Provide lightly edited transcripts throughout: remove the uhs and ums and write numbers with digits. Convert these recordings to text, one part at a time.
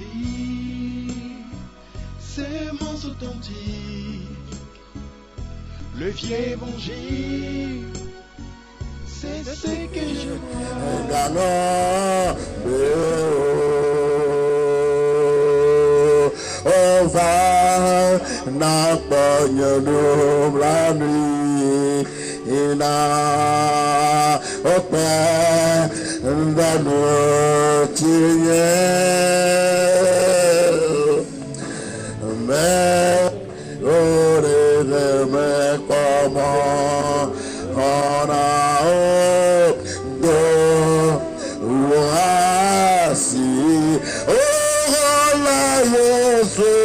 vie, sémence authentique. Le vieil évangile, c'est ce que je vois. On va n'a pas de la nuit, il a au pain dans notre mais comment on a voici oh la Jésus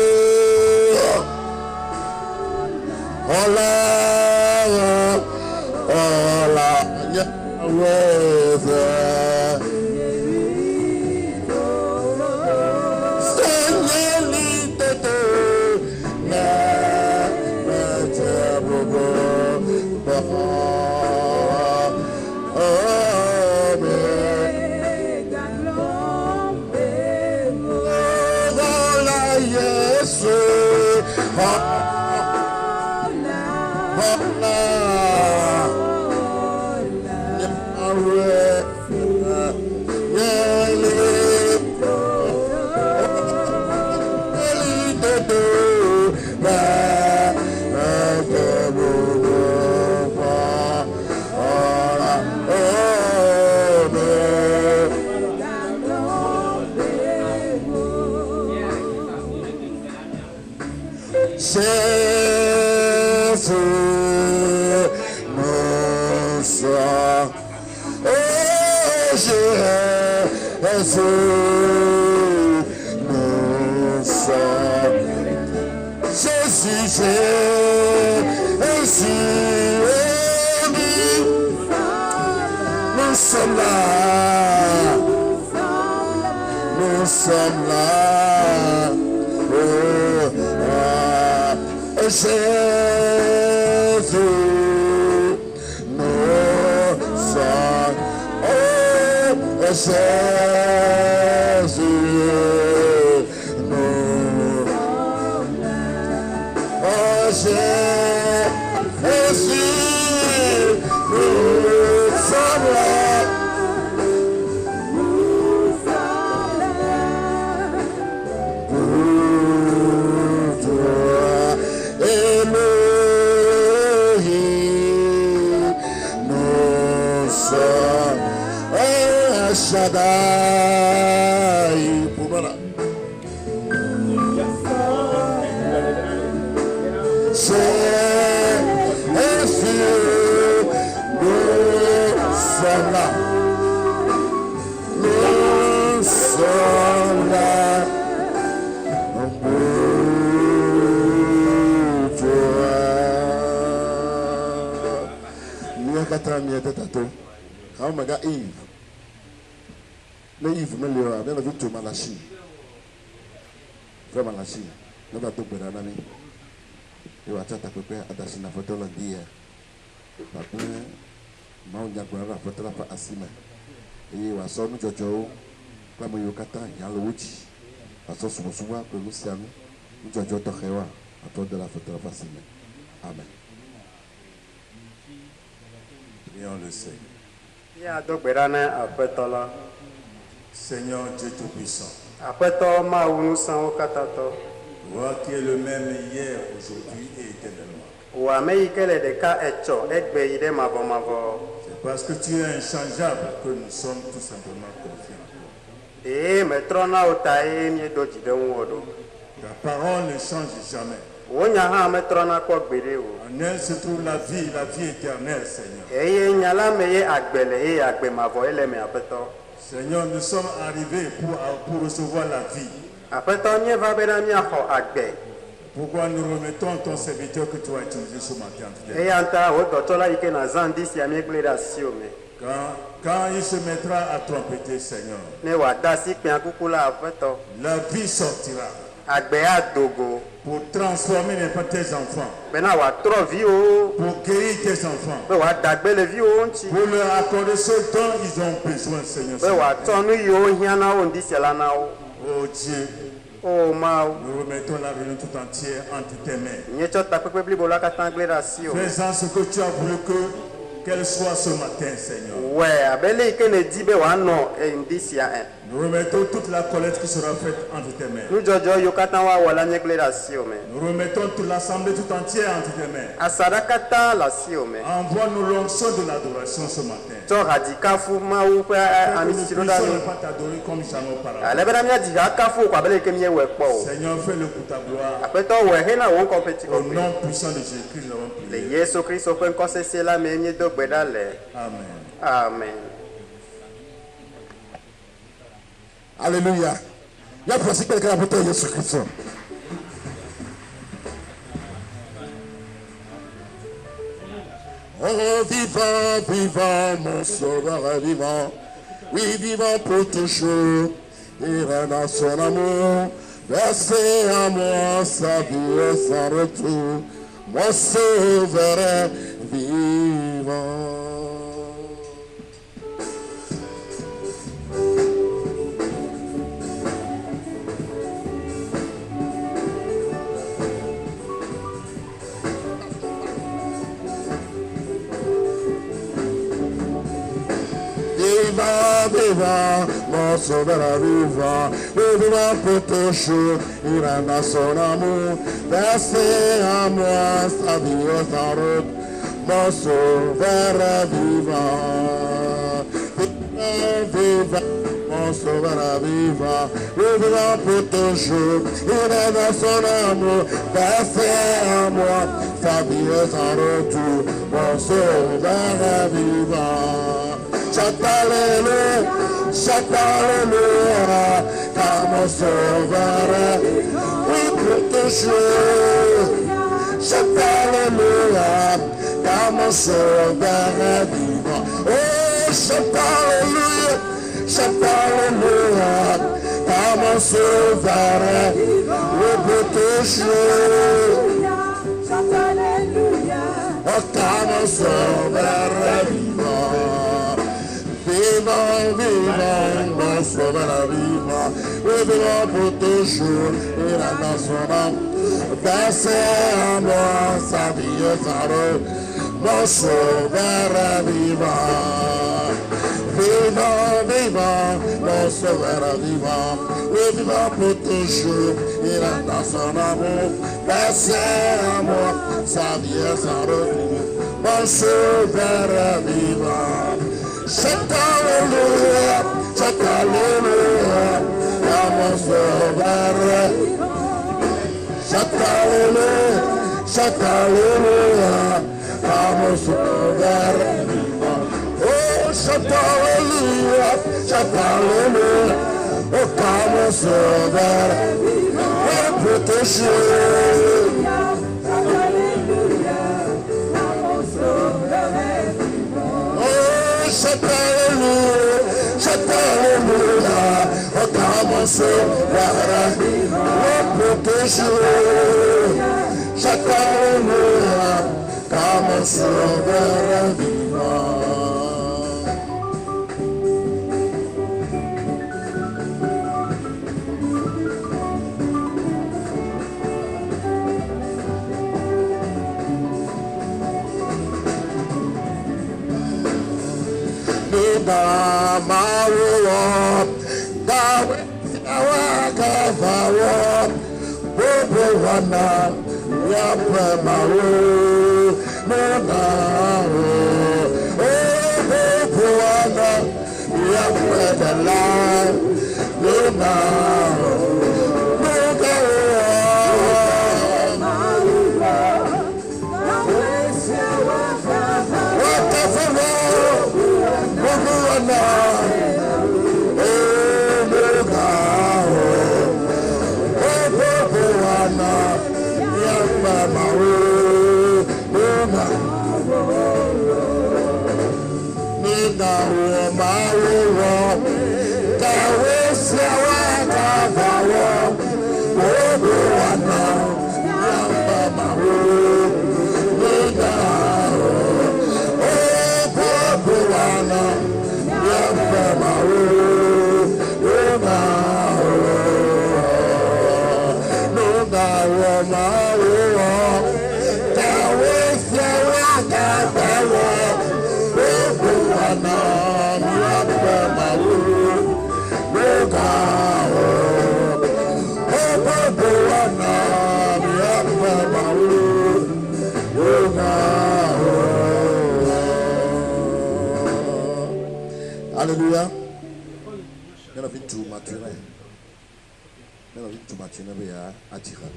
Amen. Prions le Seigneur. Seigneur Dieu Tout-Puissant, toi qui es le même hier, aujourd'hui et éternellement. C'est parce que tu es inchangeable que nous sommes tout simplement confiants en toi. Ta parole ne change jamais. En elle se trouve la vie éternelle, Seigneur. Seigneur, nous sommes arrivés pour recevoir la vie. Pourquoi nous remettons ton serviteur que tu as utilisé ce matin? Quand il se mettra à trompeter, Seigneur, la vie sortira pour transformer tes enfants, pour guérir tes enfants, pour leur accorder ce dont ils ont besoin, Seigneur. Oh Dieu, Nous remettons l'avenir tout entier entre tes mains. Fais-en ce que tu as voulu qu'elle soit ce matin, Seigneur. Nous remettons toute la collecte qui sera faite entre tes mains. Nous remettons toute l'assemblée tout entière entre tes mains. Envoie-nous l'onction de l'adoration ce matin. Que nous ne puissions pas t'adorer comme jamais auparavant. Seigneur, fais le pour ta gloire. Au nom puissant de Jésus-Christ, nous avons prié. Amen. Amen. Alléluia. Il y a possible quelqu'un à porter Jésus-Christ. Oh, vivant, vivant, mon sauveur vivant. Oui, vivant pour toujours. Il rend son amour. Versez à moi sa vie sans retour. Mon sauveur vivant. Vivant, vivant, mon sauveur vivant, vivant pour toujours, il rend à son amour, versez à moi sa vie sans route, mon sauveur vivant. Vivant, vivant, mon sauveur vivant, vivant pour toujours, il rend à son amour, versez à moi sa vie sans retour, mon sauveur vivant. Chante alléluia, car mon sauveur, oui pour toujours. Chante alléluia, car mon sauveur est vivant. Oh, chante alléluia, car mon sauveur est oui pour toujours. Chante alléluia, oh, car mon sauveur est vivant. Vivant, vivant, mon sauveur vivant, vivant pour toujours, il a dans son âme, versé à moi sa vie sans route, mon sauveur vivant. Vivant, vivant, mon sauveur vivant, vivant pour toujours, il a dans son amour, versé à moi sa vie sans retour, mon sauveur vivant. Chante alléluia, car mon sauveur. Chante alléluia, car mon sauveur. Oh, chante alléluia, oh, car mon sauveur. Et pour toujours. Chante alléluia, oh car mon sauveur vivant, pour toujours. Chante alléluia, car mon sauveur vivant. Maruwa, Dawe, Awakavawa, Bobo Wana, Yapre Maru, Monaro, Bobo Wana, Yapre the Line, Monaro, Yeah. Alléluia. Il y a tout maturé. Il y a tout maturé, mais à tirer.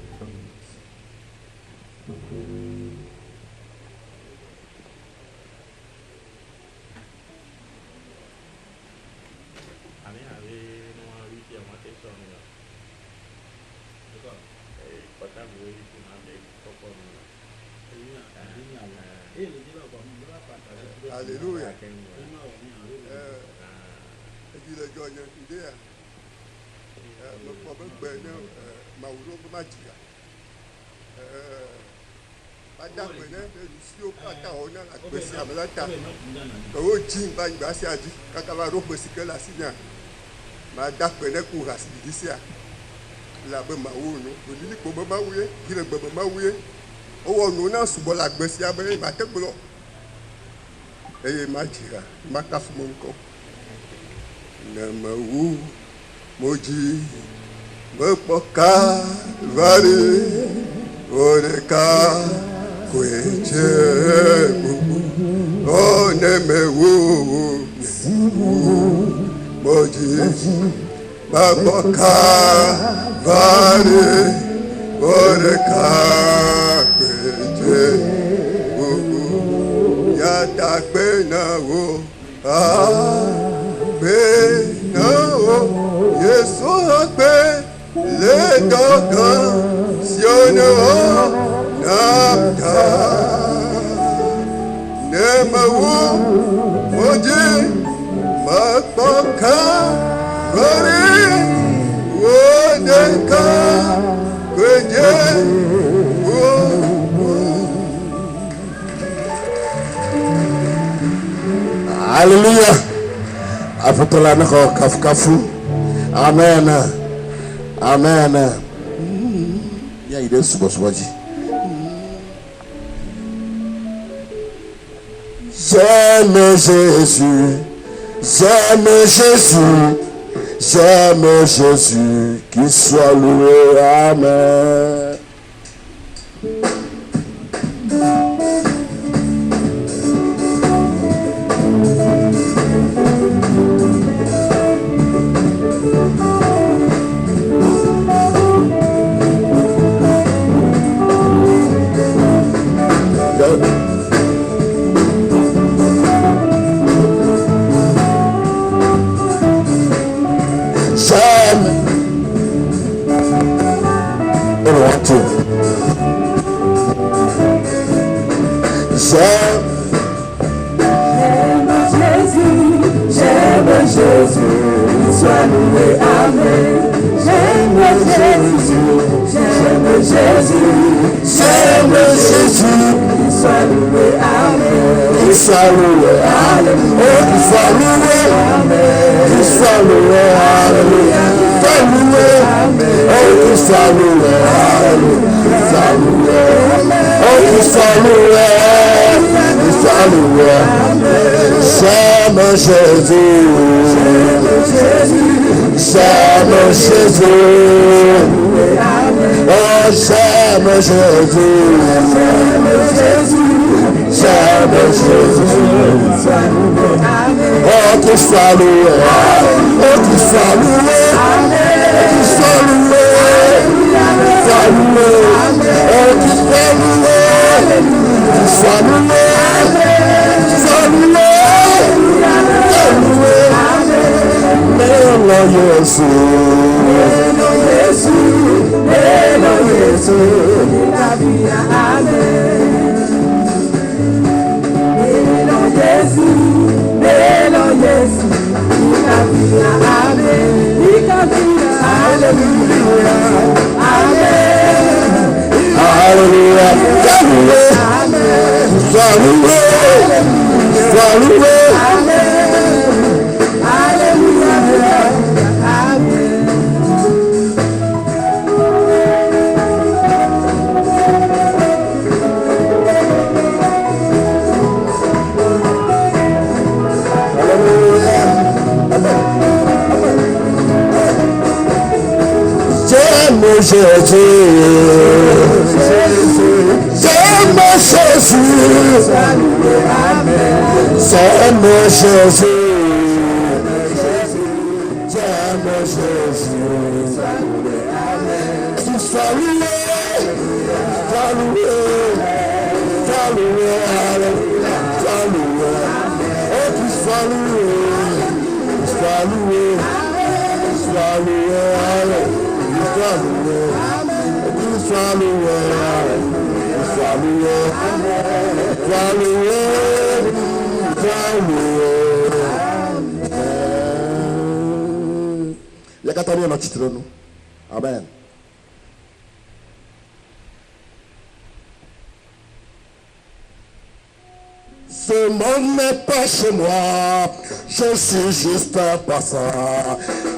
Alléluia. Et puis le gars, il y a une idée. Le problème, ma ouro, ma tia. Madame, je suis pas ta honneur à Bessie à Melata. Au Jim, Bang Bassiadi, Kakavaro Bessica la Signa. Madame, pour Rassi, la Bemaou, le Lili Bobamaoué, qui le Bobamaoué. Oh, non, non, sous la Bessie à Belé, ma tête blanc. Et ma tira, ma café mon con. Namaou, Moji, Mopoka, Valley, Oreka, Queche, Oh, Nemeu, Moji, Mopoka, Valley, Oreka, Queche. Yatagbénawo, Agbénawo, Yesu agbe le dandan si ono napta. Nemawu moji mapoka gori woneka kwenye. Alléluia. Apotola nako kafu. Amen. Amen. Ya ide subosubaji. J'aime Jésus. J'aime Jésus. J'aime Jésus. Qu'il soit loué. Amen. Jésus, Jésus. Tu sois loué, sois loué, sois loué, sois loué. Oh, tu sois loué, sois loué, sois loué, sois loué, tu sois loué, sois loué, sois loué, sois loué. Il y a qu'à t'amener notre titre, nous. Amen. Ce monde n'est pas chez moi, je suis juste un passant.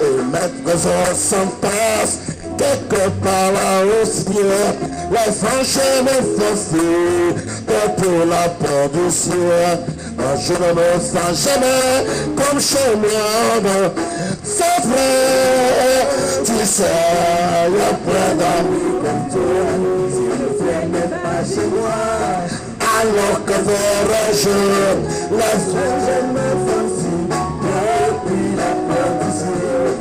Et mes trésors s'en passent quelque part là au ciel. Les franchir mes forces pour la porte du ciel. Je ne me sens jamais comme chez moi. C'est vrai, tu sais, il y a plein d'amis comme toi. Si le ciel n'est pas chez moi, alors que ferais-je? Laisse-moi me fancy depuis la porte du ciel.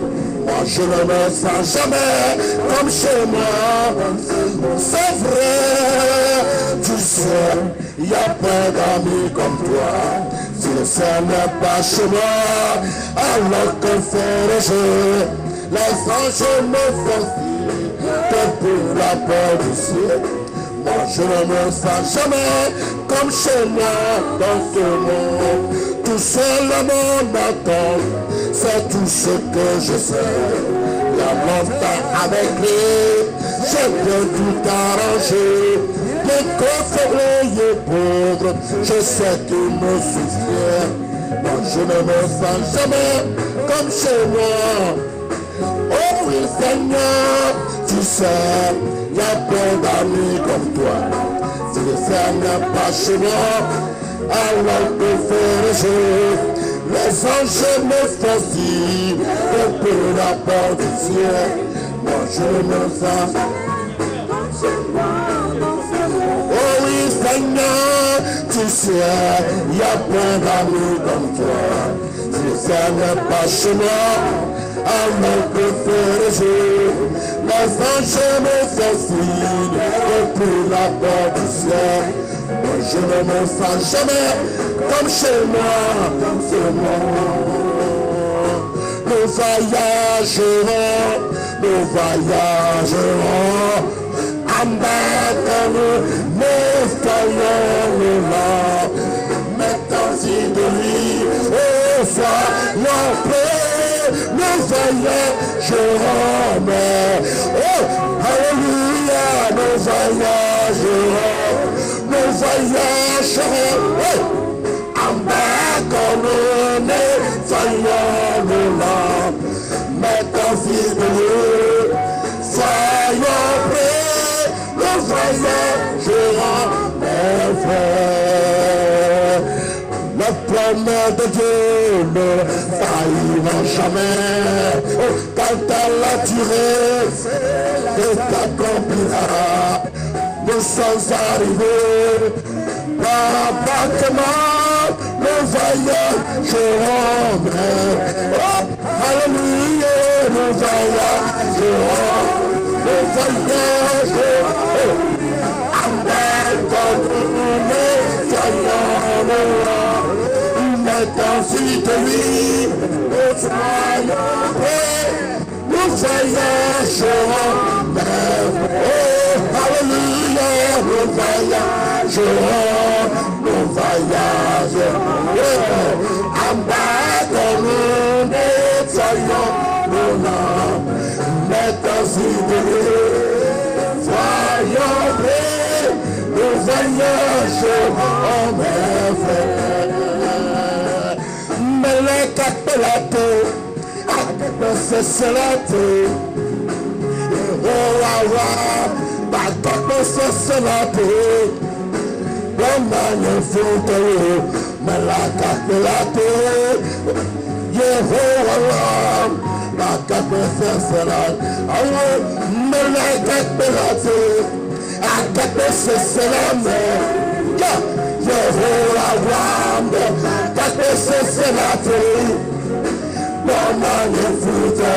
Moi je ne me sens jamais comme chez moi. C'est vrai, tu sais, il y a plein d'amis comme toi. Si le ciel n'est pas chez moi, alors que ferais-je? Laisse-moi me fancy depuis la porte du ciel. Moi je ne me sens jamais comme chez moi dans ce monde. Tout seul le monde m'attend, c'est tout ce que je sais. Il y a longtemps avec lui, j'ai bien tout arrangé. Les coffres et pauvres, je sais qu'il me soutient. Moi je ne me sens jamais comme chez moi. Oh oui Seigneur, tu sais, il y a plein d'amis comme toi. Si le ciel n'est pas chez moi, alors que ferais-je? Les anges me font signe depuis la porte du ciel. Moi je me sens comme chez moi. Oh oui Seigneur, tu sais, il y a plein d'amis comme toi. Si le ciel n'est pas chez moi, alors que ferais-je? Les anges me font signe depuis la porte du ciel. Moi je ne me sens jamais comme chez moi, comme chez moi. Nous voyagerons, nous voyagerons. Embarquons-nous, nous soyons là. Mettons-y de lui, oh soyons prêts. Nous voyagerons, mais oh, alléluia, nous voyagerons, nous voyagerons, oh, embarquons-nous, nous soyons là, mettons-y de lui, soyons prêts, nous voyagerons, mes frères. La promesse de Dieu ne faillira jamais. Oh, quand elle a tiré, elle s'accomplira. Nous sommes arrivés par abattement, nous voyagerons. Oh, alléluia, nous voyagerons, nous voyagerons. Mettons-y de lui, nous soyons prêts, nous voyagerons, oh, alléluia, nous voyagerons, nous voyagerons, embarquons-nous, nettoyons nos noms, mettons-y de lui, soyons prêts, nous voyagerons, mes frères. Meleka pelato, akapese selato. Oh awa, bakapese selato. Romanya futo, meleka pelato. Yehovah, bakapese selato. Oh, meleka pelato, akapese selato. Yehovah, kakese senate, mama ne futa,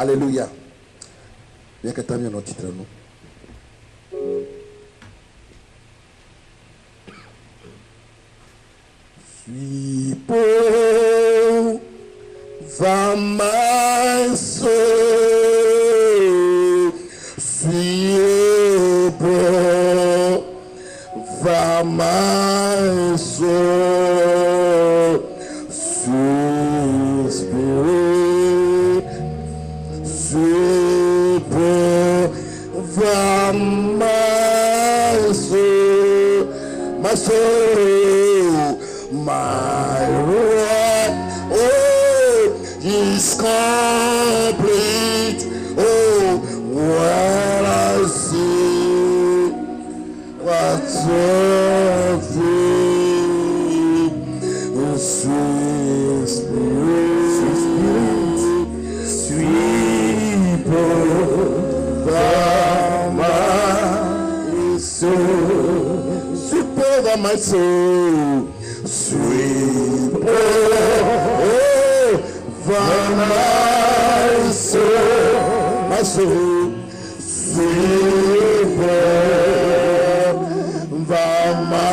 Alléluia. Bien que tu as mis notre titre, nous. Suis pauvre, va va my soul, sweet Paul, va my soul, sweet Spirit, sweet Paul, va my soul, my soul, my Lord, oh, is complete. Oh, when I see what's of thee, sweet Spirit, sweet Lord, my soul, sweet Lord, my soul, sweet Lord, my soul, my soul, sweet Lord, my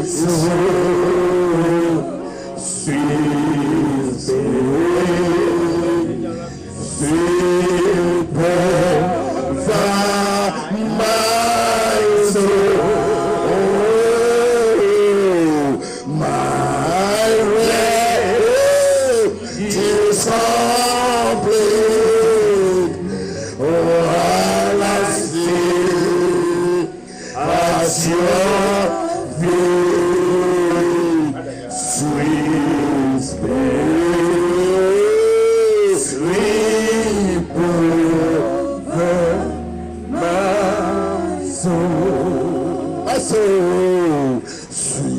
soul, sweet Spirit, sweet Lord, my soul, my way is complete. Oh, all I see as your feet, sweet Spirit, sweet Lord, my soul, my soul, sweet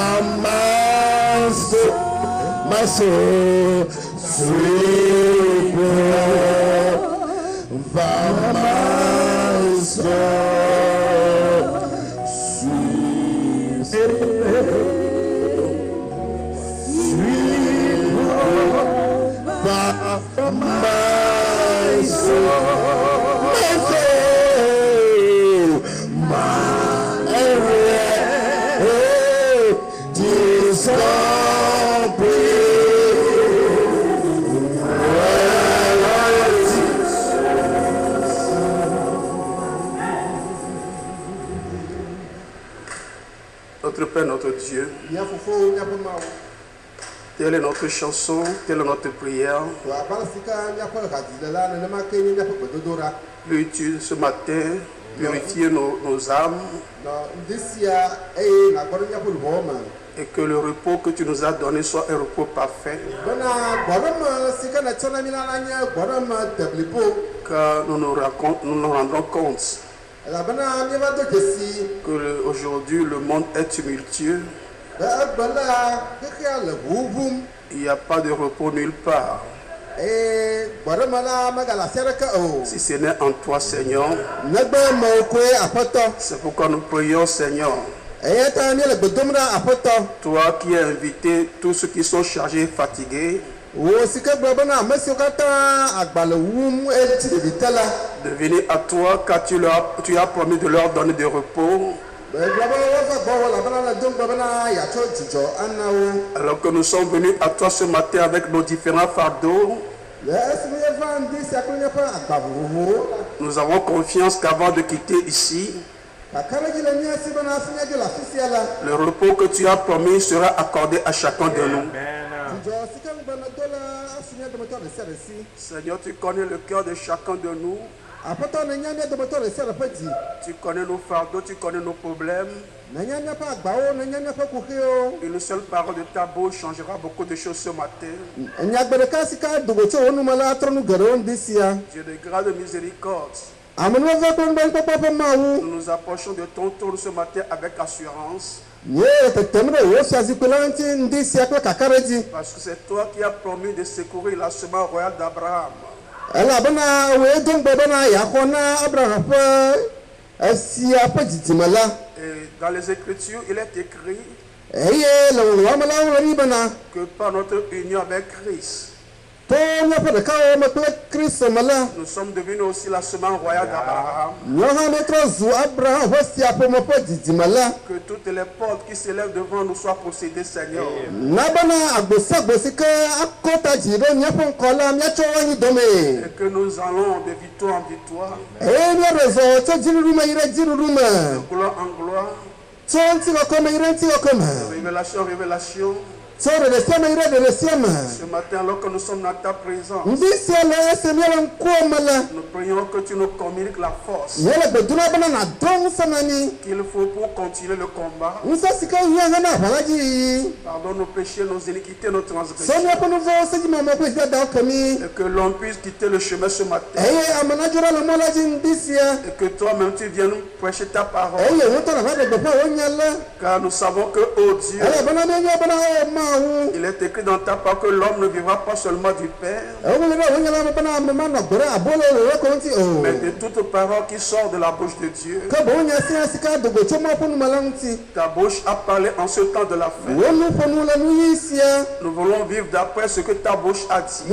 Lord, my soul, my soul, sweet Lord, my soul, sweet Spirit, sweet Lord, my soul, my is complete. Notre Père, notre Dieu, telle est notre chanson, telle est notre prière. Prie-tu ce matin purifier nos âmes et que le repos que tu nous as donné soit un repos parfait. Car nous nous rendons compte que aujourd'hui le monde est tumultueux. Il n'y a pas de repos nulle part. Si ce n'est en toi, Seigneur, c'est pourquoi nous prions, Seigneur. Toi qui as invité tous ceux qui sont chargés et fatigués de venir à toi, car tu as promis de leur donner du repos. Alors que nous sommes venus à toi ce matin avec nos différents fardeaux, nous avons confiance qu'avant de quitter ici, le repos que tu as promis sera accordé à chacun de nous. Seigneur, tu connais le cœur de chacun de nous. Tu connais nos fardeaux, tu connais nos problèmes. Une seule parole de ta bouche changera beaucoup de choses ce matin. Dieu de grâce et de miséricorde, nous nous approchons de ton trône ce matin avec assurance. Parce que c'est toi qui as promis de secourir la semence royale d'Abraham. Et dans les Écritures, il est écrit que par notre union avec Christ, Nous sommes devenus aussi la semence royale d'Abraham. Que toutes les portes qui s'élèvent devant nous soient possédées, Seigneur. Et que nous allons de victoire en victoire, de gloire en gloire, de révélation en révélation. Ce matin, alors que nous sommes dans ta présence, nous prions que tu nous communiques la force qu'il faut pour continuer le combat. Pardonne nos péchés, nos iniquités, nos transgressions. Et que l'on puisse quitter le chemin ce matin. Et que toi-même tu viennes nous prêcher ta parole. Car nous savons que, oh Dieu, il est écrit dans ta parole que l'homme ne vivra pas seulement du Père, mais de toute parole qui sort de la bouche de Dieu. Ta bouche a parlé en ce temps de la fin. Nous voulons vivre d'après ce que ta bouche a dit.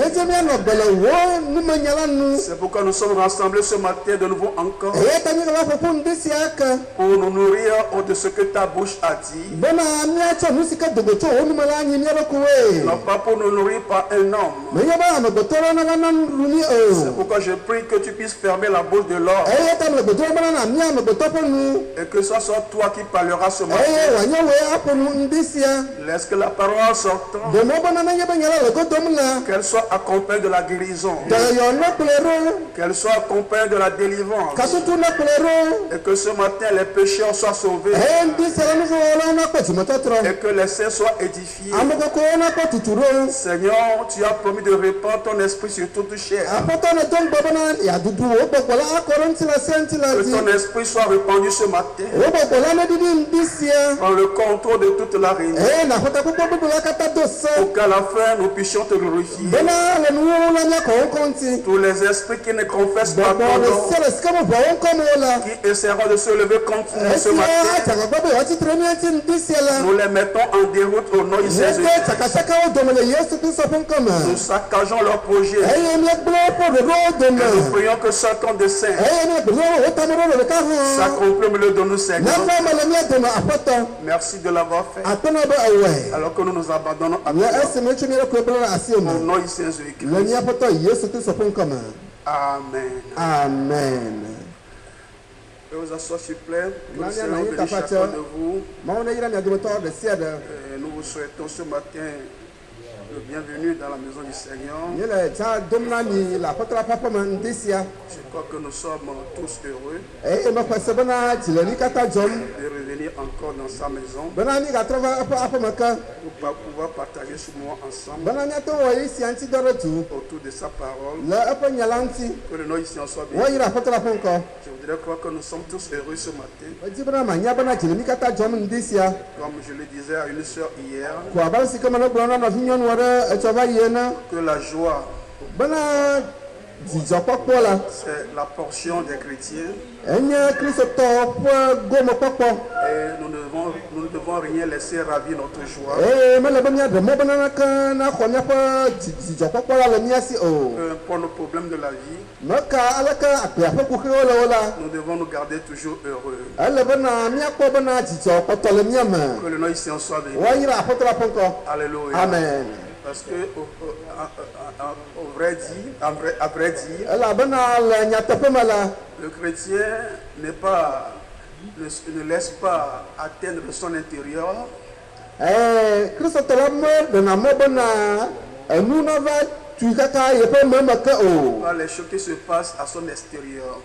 C'est pourquoi nous sommes rassemblés ce matin de nouveau encore pour nous nourrir de ce que ta bouche a dit. Non pas pour nous nourrir par un homme. C'est pourquoi je prie que tu puisses fermer la bouche de l'homme et que ce soit toi qui parleras ce matin. Laisse que la parole sortant, qu'elle soit accompagnée de la guérison, qu'elle soit accompagnée de la délivrance, et que ce matin les pécheurs soient sauvés et que les saints soient édifiés. Seigneur, tu as promis de répandre ton esprit sur toute chair. Que ton esprit soit répandu ce matin. Prends le contrôle de toute la réunion. Pour qu'à la fin nous puissions te glorifier. Tous les esprits qui ne confessent pas ton nom, qui essaieront de se lever contre nous ce matin, nous les mettons en déroute au nom de Jésus. Nous saccageons leur projet. Et nous prions que chacun des saints s'accomplisse au milieu de nous, Seigneur. Merci de l'avoir fait. Alors que nous nous abandonnons à toi. Au nom de Jésus-Christ. Amen. Amen. Je vous assois, s'il vous plaît. Que le Seigneur bénisse chacun de vous. Nous vous souhaitons ce matin le bienvenue dans la maison du Seigneur. Je crois que nous sommes tous heureux de revenir encore dans sa maison pour pouvoir partager ce moment ensemble autour de sa parole. Que le nom ici en soit béni. Je voudrais croire que nous sommes tous heureux ce matin. Comme je le disais à une sœur hier, que la joie, c'est la portion des chrétiens. Et nous ne devons rien laisser ravir notre joie. Pour nos problèmes de la vie, nous devons nous garder toujours heureux. Que le nom ici en soit béni. Alléluia. Amen. Parce que, à vrai dire, le chrétien ne laisse pas atteindre son intérieur. Par les choses qui se passent à son extérieur.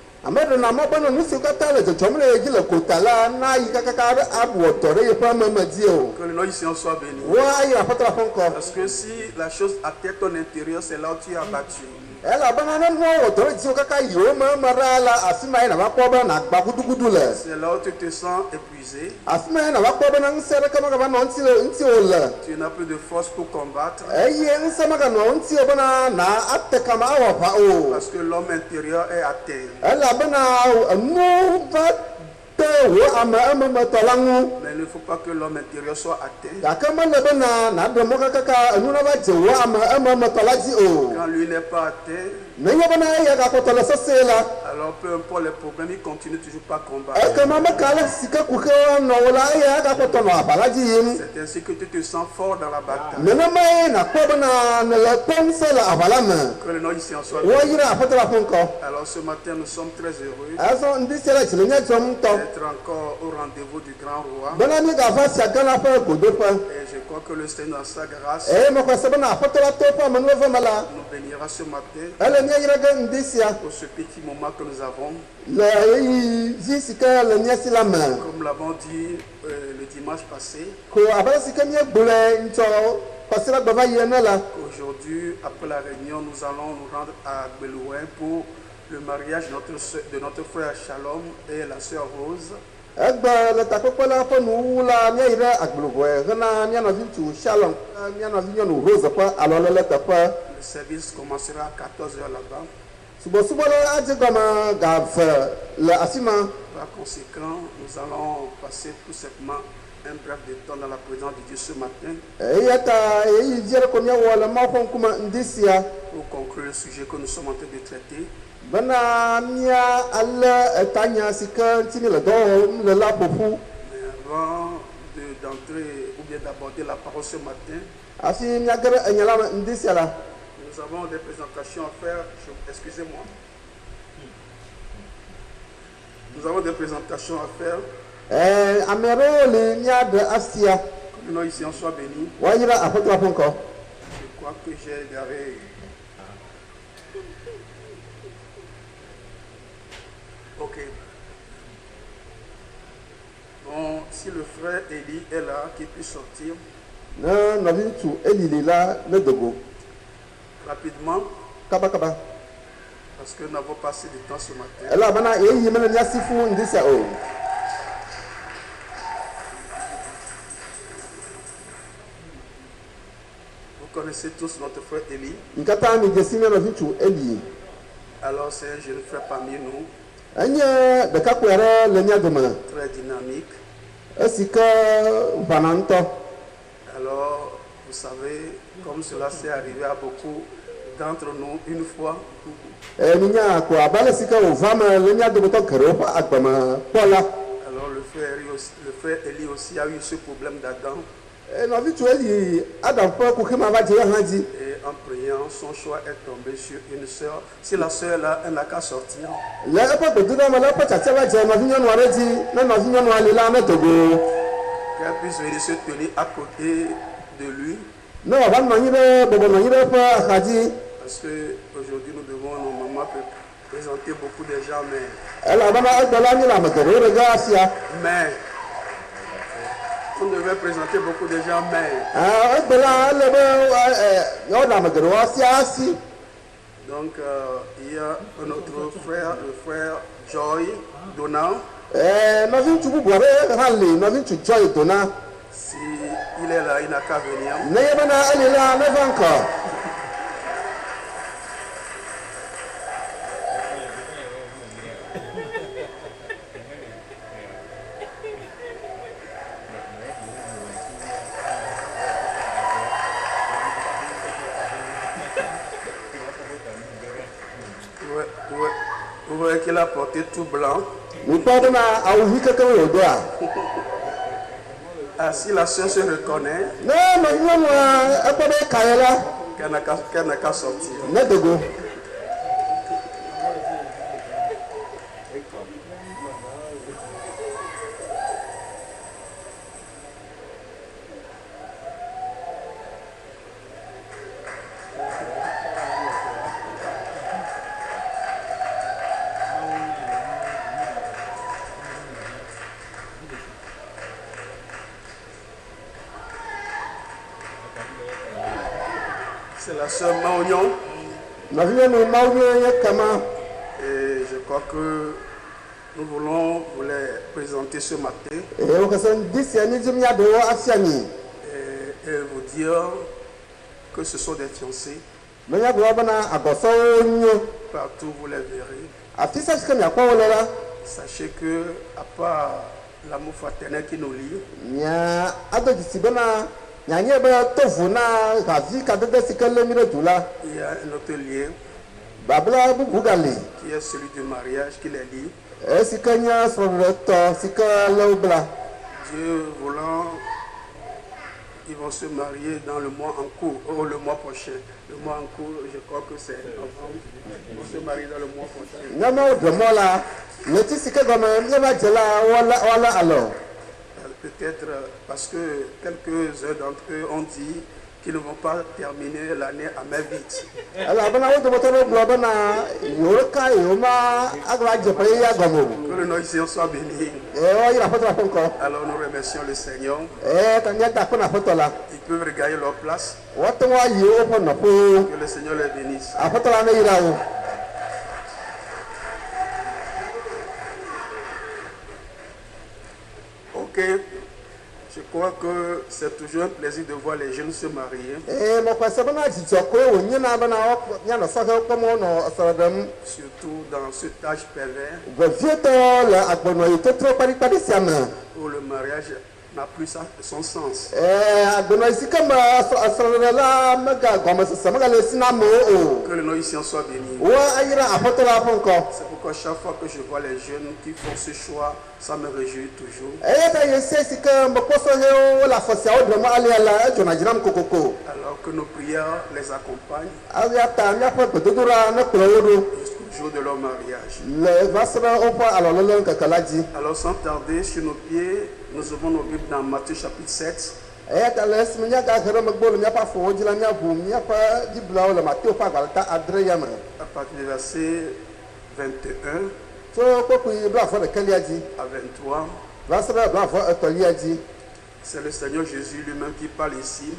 Que le nom ici en soit béni. Parce que si la chose atteint ton intérieur, c'est là où tu es abattu. C'est là où tu te sens épuisé. Tu n'as plus de force pour combattre. Parce que l'homme intérieur est atteint. il ne faut pas que l'homme intérieur soit atteint. Quand lui n'est pas atteint, alors peu importe les problèmes, il continue toujours pas à combattre. C'est ainsi que tu te sens fort dans la bataille. Que le nom ici en soit béni. Alors ce matin, nous sommes très heureux d'être encore au rendez-vous du grand roi. Et je crois que le Seigneur, dans sa grâce, nous bénira ce matin pour ce petit moment que nous avons. Comme l'avons dit le dimanche passé, aujourd'hui, après la réunion, nous allons nous rendre à Belouin pour le mariage de notre frère Shalom et la sœur Rose. Le service commencera à 14h là-bas. Par conséquent, nous allons passer tout simplement un bref de temps dans la présence de Dieu ce matin pour conclure le sujet que nous sommes en train de traiter. Mais avant d'entrer ou bien d'aborder la parole ce matin, nous avons des présentations à faire. Excusez-moi. Nous avons des présentations à faire. Que le nom ici en soit béni. Je crois que j'ai égaré. Ok. Bon, si le frère Eli est là, qu'il puisse sortir. Rapidement. Parce que nous n'avons pas assez de temps ce matin. Vous connaissez tous notre frère Eli. Alors c'est un jeune frère parmi nous. Très dynamique. Alors, vous savez, comme cela s'est arrivé à beaucoup d'entre nous une fois. Alors le frère Eli aussi a eu ce problème d'Adam. Et en priant, son choix est tombé sur une soeur. Si la soeur là, elle n'a qu'à sortir. Qu'elle puisse venir se tenir à côté de lui. Parce qu'aujourd'hui nous devons normalement présenter beaucoup de gens, mais on devait présenter beaucoup de gens, donc il y a un autre frère, le frère Joy Donald. Si il est là, il n'a qu'à venir. Vous voyez qu'il a porté tout blanc. Ah, si la soeur se reconnaît, qu'elle n'a qu'à sortir. C'est la sœur Maognon. Et je crois que nous voulons vous les présenter ce matin. Et vous dire que ce sont des fiancés. Partout vous les verrez. Sachez que, à part l'amour fraternel qui nous lie, il y a un autre lien qui est celui du mariage qui les lie. Dieu voulant, ils vont se marier dans le mois en cours, ou le mois prochain. Le mois en cours, je crois que c'est novembre. Ils vont se marier dans le mois prochain. Peut-être parce que quelques-uns d'entre eux ont dit qu'ils ne vont pas terminer l'année à main vide. Que le nom ici soit béni. Alors nous remercions le Seigneur. Ils peuvent regagner leur place. Que le Seigneur les bénisse. Ok. Je crois que c'est toujours un plaisir de voir les jeunes se marier. Surtout dans cet âge pervers où le mariage n'a plus son sens. Que le nom ici en soit béni. C'est pourquoi chaque fois que je vois les jeunes qui font ce choix, ça me réjouit toujours. Alors que nos prières les accompagnent jusqu'au jour de leur mariage. Alors sans tarder, sur nos pieds, nous ouvrons nos Bibles dans Matthieu chapitre 7. À partir du verset 21 à 23. C'est le Seigneur Jésus lui-même qui parle ici.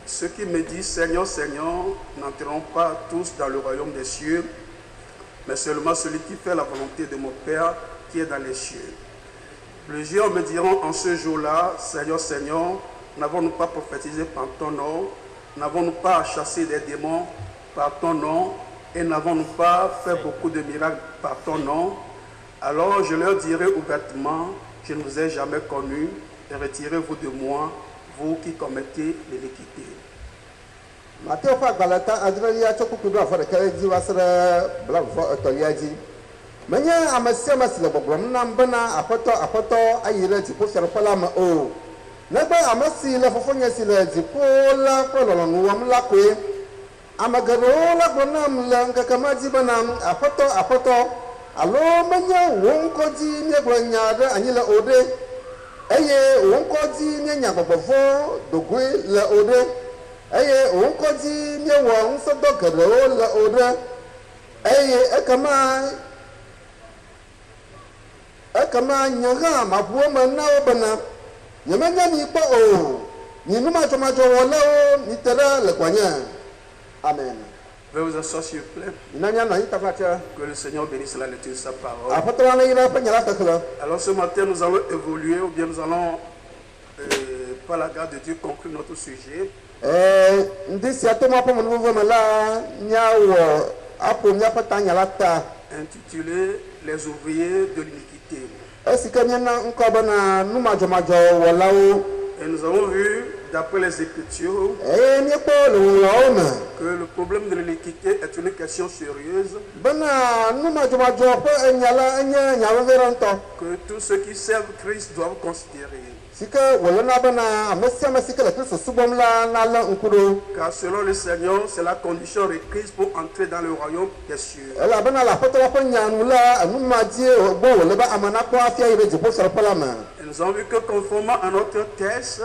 Ceux qui me disent Seigneur, Seigneur, n'entreront pas tous dans le royaume des cieux, mais seulement celui qui fait la volonté de mon Père qui est dans les cieux. Plusieurs me diront en ce jour-là, Seigneur, Seigneur, n'avons-nous pas prophétisé par ton nom? N'avons-nous pas chassé des démons par ton nom? Et n'avons-nous pas fait beaucoup de miracles par ton nom? Alors je leur dirai ouvertement, je ne vous ai jamais connu, et retirez-vous de moi, vous qui commettez l'iniquité. Amen. Veuillez vous asseoir s'il vous plaît. Que le Seigneur bénisse la lecture de sa parole. Alors ce matin nous allons évoluer ou bien nous allons par la grâce de Dieu conclure notre sujet. Intitulé Les ouvriers de l'iniquité. Et nous avons vu, d'après les Écritures, que le problème de l'iniquité est une question sérieuse. Que tous ceux qui servent Christ doivent considérer. Car selon le Seigneur, c'est la condition requise pour entrer dans le royaume des cieux. Et nous avons vu que conformément à notre texte,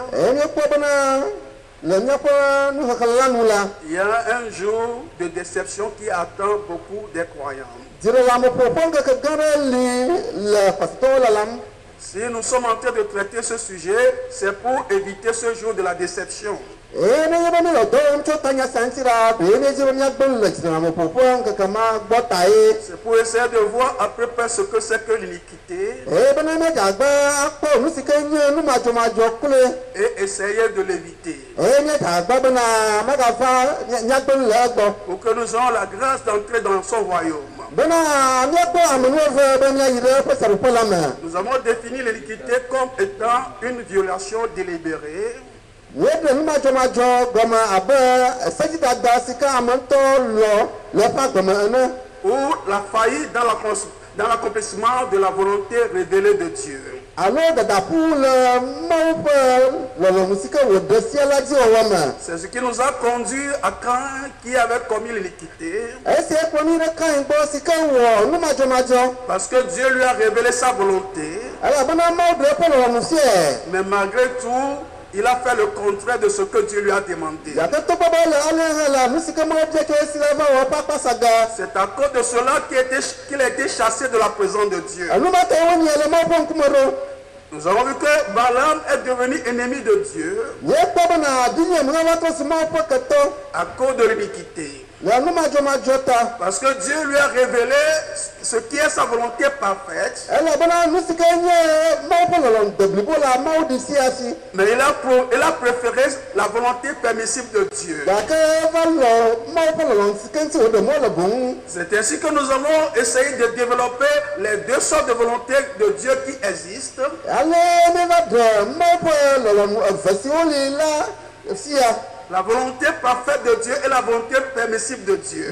il y a un jour de déception qui attend beaucoup des croyants. Si nous sommes en train de traiter ce sujet, c'est pour éviter ce jour de la déception. C'est pour essayer de voir à peu près ce que c'est que l'iniquité et essayer de l'éviter. Pour que nous ayons la grâce d'entrer dans son royaume. Nous avons défini l'iniquité comme étant une violation délibérée ou la faillite dans l'accomplissement de la volonté révélée de Dieu. C'est ce qui nous a conduit à Caïn qui avait commis l'iniquité. Parce que Dieu lui a révélé sa volonté. Mais malgré tout, il a fait le contraire de ce que Dieu lui a demandé. C'est à cause de cela qu'il a été chassé de la présence de Dieu. Nous avons vu que Balaam est devenu ennemi de Dieu à cause de l'iniquité. Parce que Dieu lui a révélé ce qui est sa volonté parfaite. Mais il a préféré la volonté permissible de Dieu. C'est ainsi que nous avons essayé de développer les deux sortes de volontés de Dieu qui existent. La volonté parfaite de Dieu et la volonté permissible de Dieu.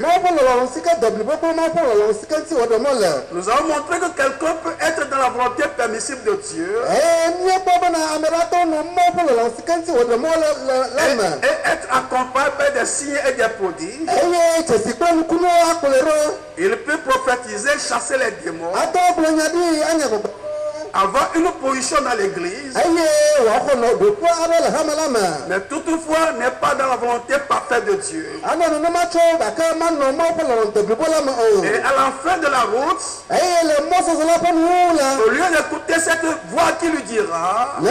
Nous avons montré que quelqu'un peut être dans la volonté permissible de Dieu et être accompagné par des signes et des prodiges. Il peut prophétiser, chasser les démons, avoir une position dans l'église, mais toutefois n'est pas dans la volonté parfaite de Dieu. Et à la fin de la route, au lieu d'écouter cette voix qui lui dira bon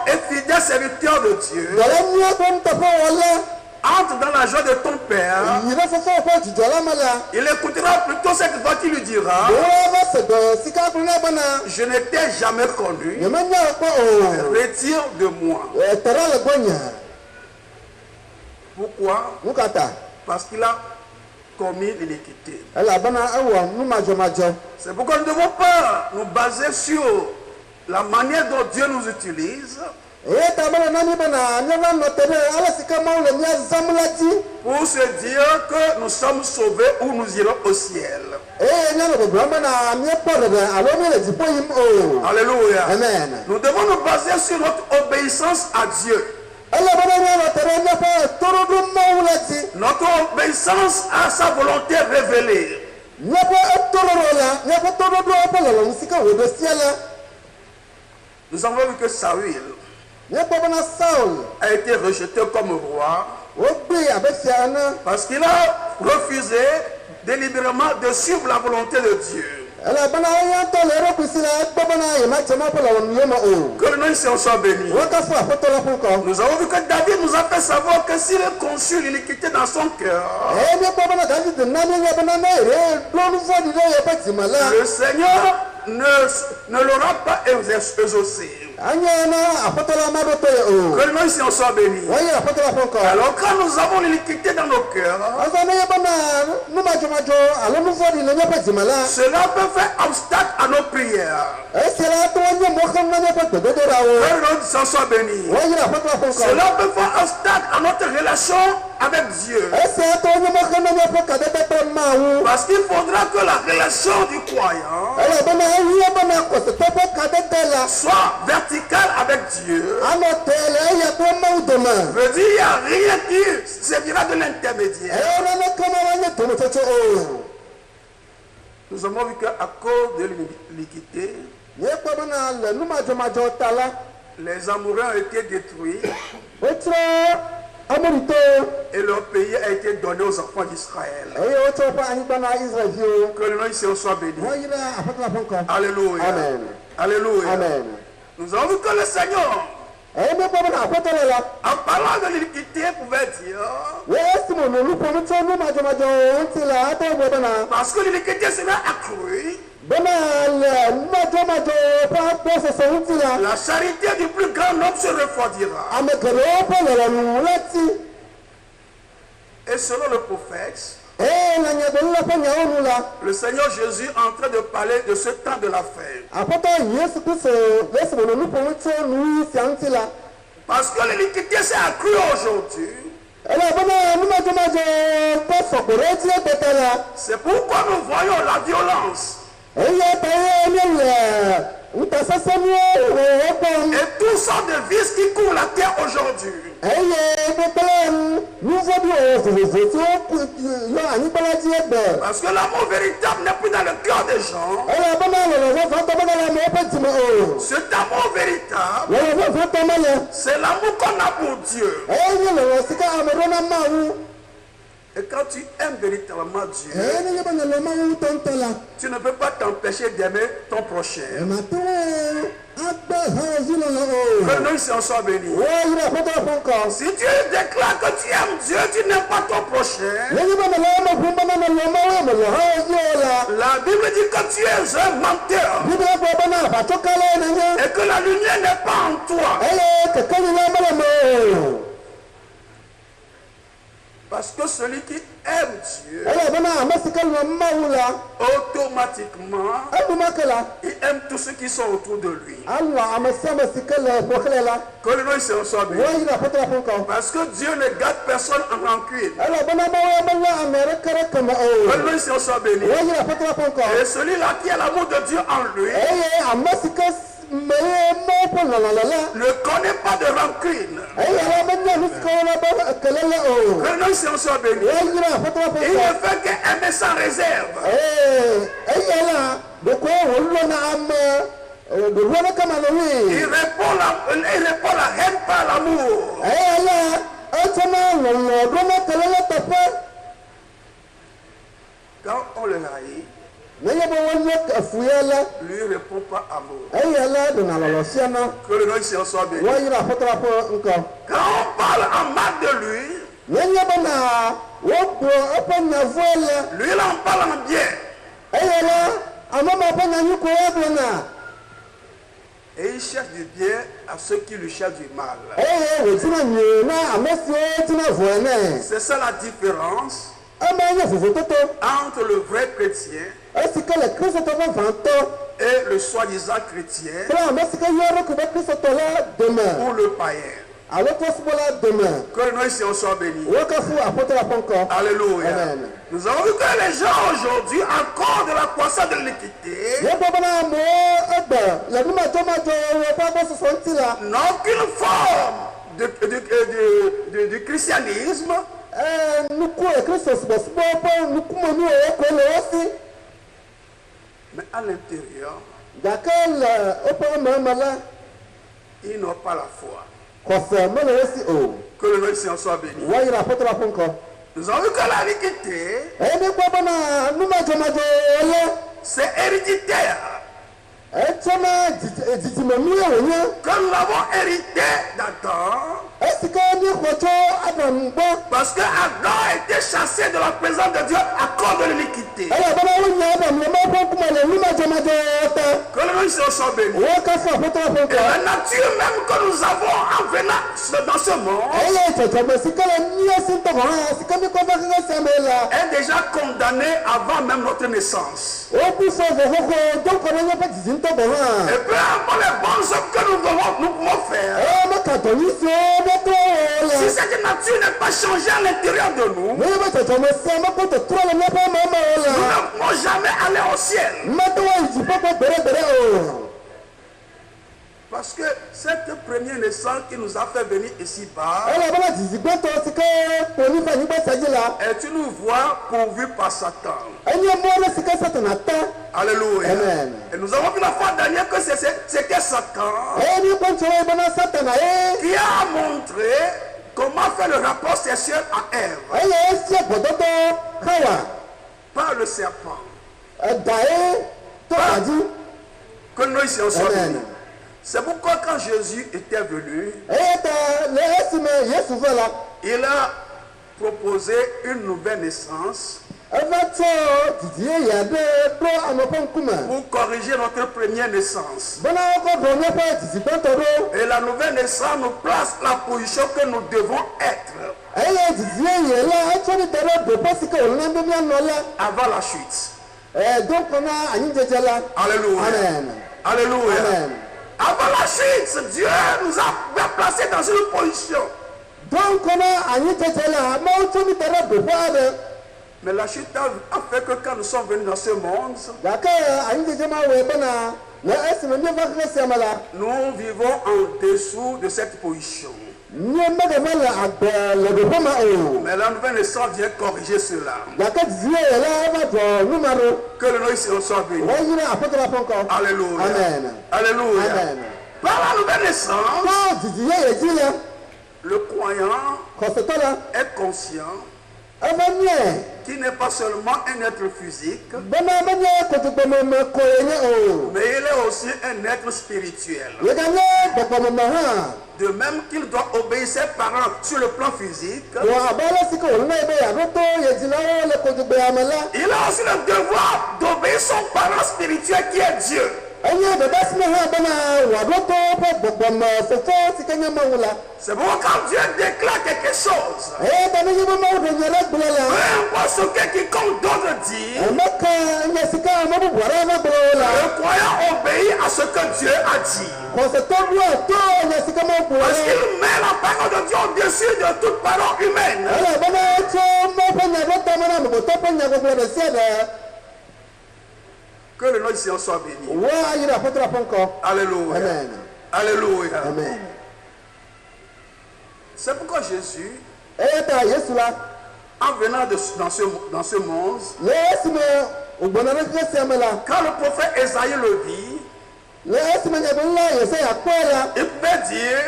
et fidèle serviteur de Dieu, entre dans la joie de ton Père, il écoutera plutôt cette voix qui lui dira je ne t'ai jamais connu, retire de moi. Pourquoi? Parce qu'il a commis l'iniquité. C'est pourquoi nous ne devons pas nous baser sur la manière dont Dieu nous utilise pour se dire que nous sommes sauvés ou nous irons au ciel. Alléluia. Amen. Nous devons nous baser sur notre obéissance à Dieu. Notre obéissance à sa volonté révélée. Nous avons vu que Saül a été rejeté comme roi parce qu'il a refusé délibérément de suivre la volonté de Dieu. Que le nom soit béni. Nous avons vu que David nous a fait savoir que s'il a conçu l'iniquité dans son cœur, le Seigneur ne l'aura pas exaucé. Que le nom soit béni. Alors quand nous avons l'iniquité dans nos cœurs, cela peut faire obstacle à nos prières. Que le nom soit béni. Cela peut faire obstacle à notre relation avec Dieu. Parce qu'il faudra que la relation du croyant soit verticale avec Dieu. Veut dire qu'il n'y a rien qui servira de l'intermédiaire. Nous avons vu qu'à cause de l'iniquité, les Amoréens ont été détruits et leur pays a été donné aux enfants d'Israël. Que le nom soit béni. Alléluia. Amen. Alléluia. Amen. Nous avons vu que le Seigneur En parlant de l'iniquité, vous pouvez dire. Parce que l'iniquité sera accrue. La charité du plus grand homme se refroidira. Et selon le prophète, le Seigneur Jésus est en train de parler de ce temps de la fin. Parce que l'iniquité s'est accrue aujourd'hui. C'est pourquoi nous voyons la violence. Et tout sortes de vices qui courent la terre aujourd'hui. Parce que l'amour véritable n'est plus dans le cœur des gens. Cet amour véritable, c'est l'amour qu'on a pour Dieu. Et quand tu aimes véritablement Dieu, tu ne peux pas t'empêcher d'aimer ton prochain. Que nous soyons bénis. Si tu déclares que tu aimes Dieu, tu n'aimes pas ton prochain. La Bible dit que tu es un menteur. Et que la lumière n'est pas en toi. Parce que celui qui aime Dieu, automatiquement, il aime tous ceux qui sont autour de lui. Que le nom soit béni. Parce que Dieu ne garde personne en rancune. Que le nom soit béni. Et celui-là qui a l'amour de Dieu en lui ne connaît pas de rancune. Que le nom soit béni. Il ne fait qu'aimer sans réserve. Il répond la haine par l'amour. Quand on le haït, lui ne répond pas amour. Que le nom soit béni. Quand on parle en mal de lui, lui il en parle en bien. Et il cherche du bien à ceux qui lui cherchent du mal. C'est ça la différence entre le vrai chrétien et le soi-disant chrétien ou le païen. Que le nom soit béni. Alléluia. Nous avons vu que les gens aujourd'hui, encore de la croissance de l'iniquité, n'ont aucune forme du christianisme. Mais à l'intérieur, ils n'ont pas la foi. Que le nom soit béni. Nous avons vu que la l'iniquité, c'est héréditaire. Que nous l'avons hérité d'Adam. Parce que Adam a été chassé de la présence de Dieu à cause de l'iniquité. Que le nom soit béni. Et la nature même que nous avons en venant dans ce monde est déjà condamnée avant même notre naissance. Et peu importe les bonnes œuvres que nous pouvons faire, si cette nature n'est pas changée à l'intérieur de nous, nous ne pourrons jamais aller au ciel. Parce que cette première naissance qui nous a fait venir ici-bas est une voie pourvue par Satan. Alléluia. Amen. Et nous avons vu la fois dernière que c'était Satan qui a montré comment faire le rapport sexuel à Ève par le serpent. Que nous ici on soit bénis. C'est pourquoi quand Jésus était venu, il a proposé une nouvelle naissance pour corriger notre première naissance. Et la nouvelle naissance nous place la position que nous devons être avant la chute. Alléluia. Amen. Alléluia. Amen. Avant la chute, Dieu nous a placés dans une position. Mais la chute a fait que quand nous sommes venus dans ce monde, nous vivons en dessous de cette position. Mais la nouvelle naissance vient corriger cela. Que le nom soit béni. Alléluia. Amen. Alléluia. Amen. Par la nouvelle naissance, le croyant est conscient qu'il n'est pas seulement un être physique, mais il est aussi un être spirituel. De même qu'il doit obéir ses parents sur le plan physique, il a aussi le devoir d'obéir son parent spirituel qui est Dieu. C'est bon quand Dieu déclare quelque chose. Peu importe ce que quiconque d'autre dit, le croyant obéit à ce que Dieu a dit. Parce qu'il met la parole de Dieu au-dessus de toute parole humaine. Que le nom du Seigneur soit béni. Alléluia. Amen. Alléluia. Amen. C'est pourquoi Jésus, en venant dans ce monde, quand le prophète Esaïe le vit, il pouvait dire,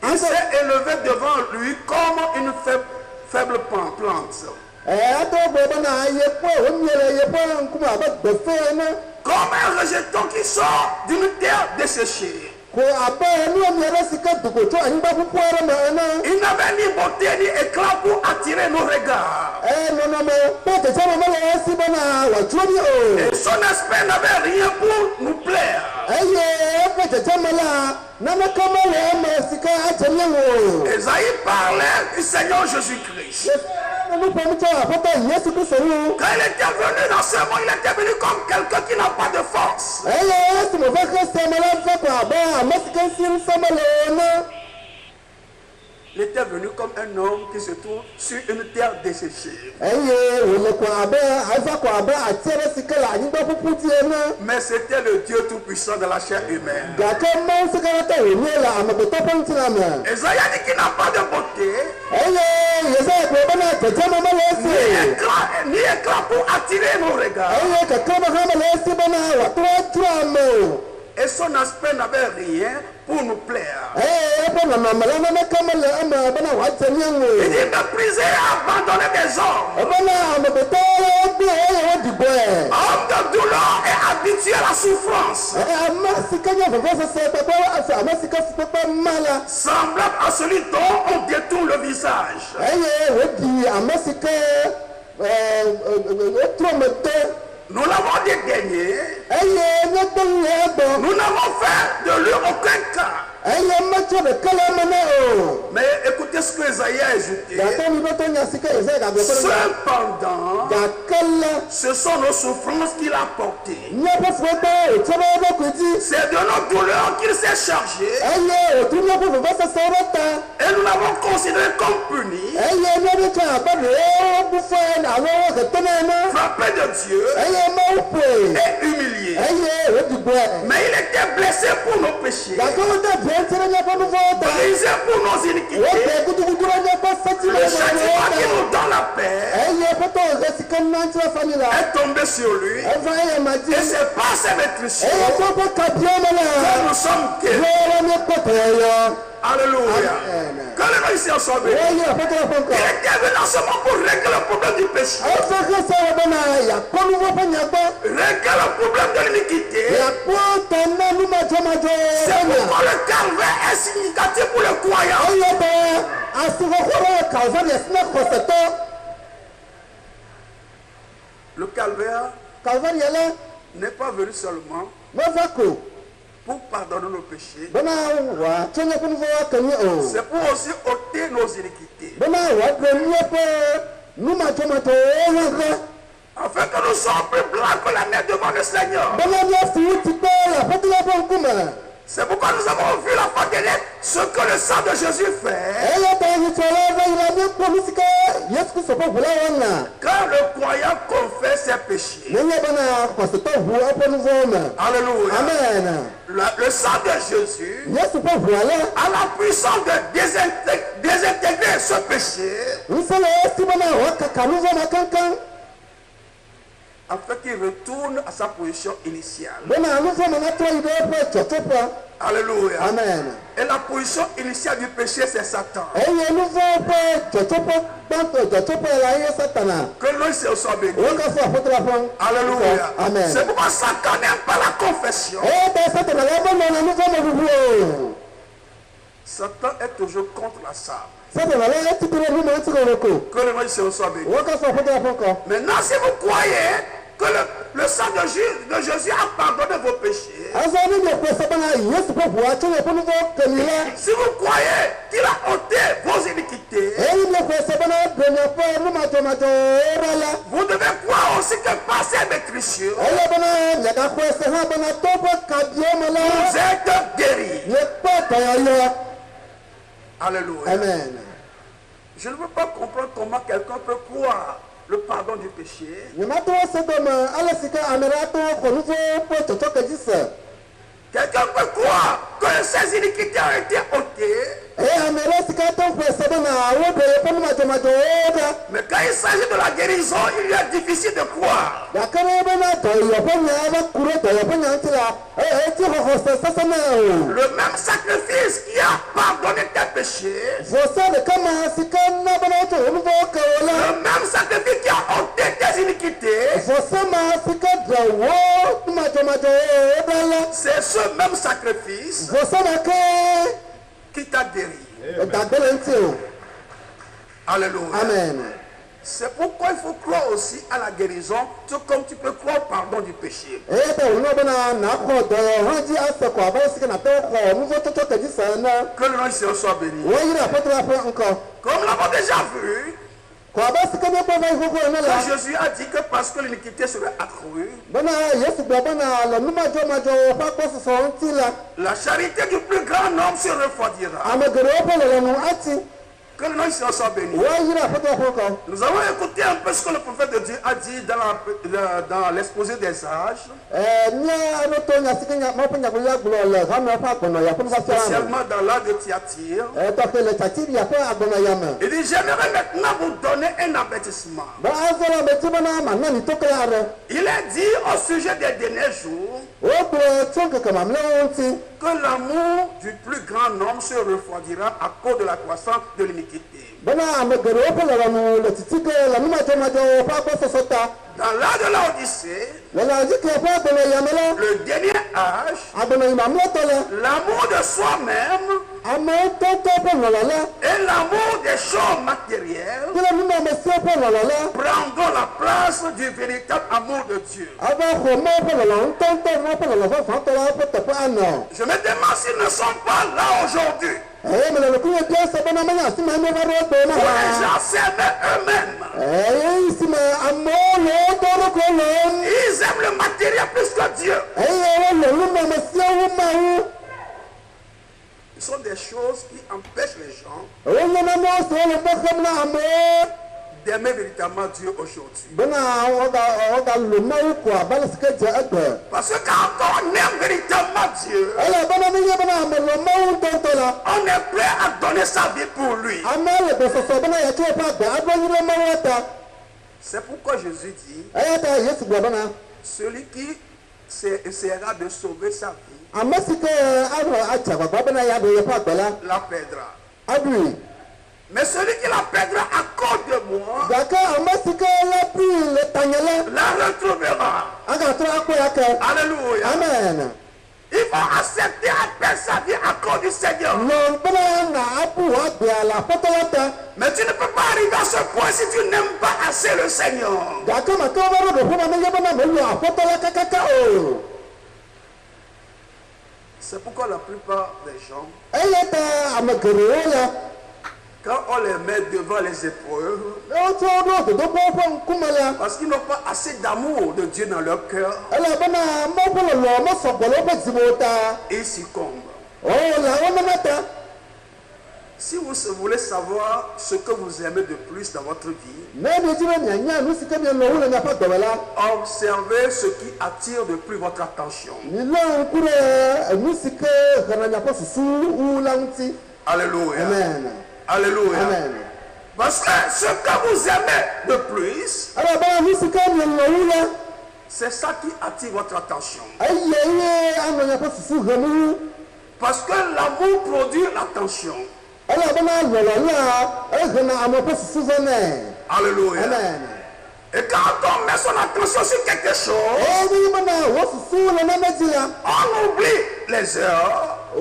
il s'est élevé devant lui comme une faible plante. Comme un rejeton qui sort d'une terre desséchée. Il n'avait ni beauté ni éclat pour attirer nos regards. Et son aspect n'avait rien pour nous plaire. Esaïe parlait du Seigneur Jésus-Christ. Quand il était venu dans ce monde, il était venu comme quelqu'un qui n'a pas de force. Il était venu comme un homme qui se trouve sur une terre desséchée. Mais c'était le Dieu tout-puissant de la chair humaine. Esaïe a dit qu'il n'a pas de beauté, ni éclat pour attirer nos regards. Et son aspect n'avait rien pour nous plaire. Il méprisait et abandonnait des hommes. Homme de douleur et habitué à la souffrance. Semblable à celui dont on détourne le visage. Nous l'avons dédaigné. Nous n'avons fait de lui aucun cas. Mais écoutez ce que Esaïe a ajouté. Cependant, ce sont nos souffrances qu'il a portées. C'est de nos douleurs qu'il s'est chargé. Et nous l'avons considéré comme puni. Frappé de Dieu et humilié. Mais il était blessé pour nos péchés, brisé pour nos iniquités. Le châtiment qui nous donne la paix est tombé sur lui. Et c'est par ses meurtrissures que nous sommes guéris. Alléluia. Que le nom ici soit béni. Il est venu en ce moment pour régler le problème du péché. Régler le problème de l'iniquité. C'est pourquoi le calvaire est significatif pour les croyants. Le calvaire n'est pas venu seulement pour pardonner nos péchés. C'est pour aussi ôter nos iniquités. Afin que nous soyons plus blancs que la neige devant le Seigneur. C'est pourquoi nous avons vu la fois dernière ce que le sang de Jésus fait. Quand le croyant confesse ses péchés. Alléluia. Amen. Le sang de Jésus a la puissance de désintégrer ce péché. Afin qu'il retourne à sa position initiale. Alléluia. Amen. Et la position initiale du péché, c'est Satan. Que le nom soit béni. Alléluia. Amen. C'est pourquoi Satan n'aime pas la confession. Satan est toujours contre la sable. Que le nom soit béni. Maintenant, si vous croyez que le sang de Jésus a pardonné vos péchés, si vous croyez qu'il a ôté vos iniquités, vous devez croire aussi que par ses métritions, vous êtes guéris. Alléluia. Amen. Je ne peux pas comprendre comment quelqu'un peut croire le pardon du péché. Quelqu'un peut croire que ses iniquités ont été ôtées. Mais quand il s'agit de la guérison, il lui est difficile de croire. Le même sacrifice qui a pardonné tes péchés, le même sacrifice qui a ôté tes iniquités, c'est ce même sacrifice qui t'a guéri. Alléluia. Amen. C'est pourquoi il faut croire aussi à la guérison, tout comme tu peux croire au pardon du péché. Que le nom soit béni. Comme nous l'avons déjà vu, quand Jésus a dit que parce que l'iniquité serait accrue, la charité du plus grand homme se refroidira. Que le nom soit béni. Nous avons écouté un peu ce que le prophète de Dieu a dit dans l'exposé des âges. Spécialement dans l'âge de Thyatire. Il dit, j'aimerais maintenant vous donner un avertissement. Il est dit au sujet des derniers jours que l'amour du plus grand homme se refroidira à cause de la croissance de l'iniquité. Dans l'âge de l'Odyssée, le dernier âge, l'amour de soi-même et l'amour des choses matérielles prendront la place du véritable amour de Dieu. Je me demande s'ils ne sont pas là aujourd'hui. Pour les gens s'aimer eux-mêmes. Ils aiment le matériel plus que Dieu. Ce sont des choses qui empêchent les gens d'aimer véritablement Dieu aujourd'hui. Parce que quand on aime véritablement Dieu, on est prêt à donner sa vie pour lui. C'est pourquoi Jésus dit, celui qui essaiera de sauver sa vie la perdra. Mais celui qui la perdra à cause de moi la retrouvera. Alléluia. Amen. Il faut accepter à perdre sa vie à cause du Seigneur. Mais tu ne peux pas arriver à ce point si tu n'aimes pas assez le Seigneur. C'est pourquoi la plupart des gens, quand on les met devant les épreuves, parce qu'ils n'ont pas assez d'amour de Dieu dans leur cœur, ils succombent. Si vous voulez savoir ce que vous aimez de plus dans votre vie, observez ce qui attire de plus votre attention. Alléluia. Amen. Alléluia. Amen. Parce que ce que vous aimez de plus, c'est ça qui attire votre attention. Parce que l'amour produit l'attention. Alléluia. Amen. Et quand on met son attention sur quelque chose, on oublie les heures. On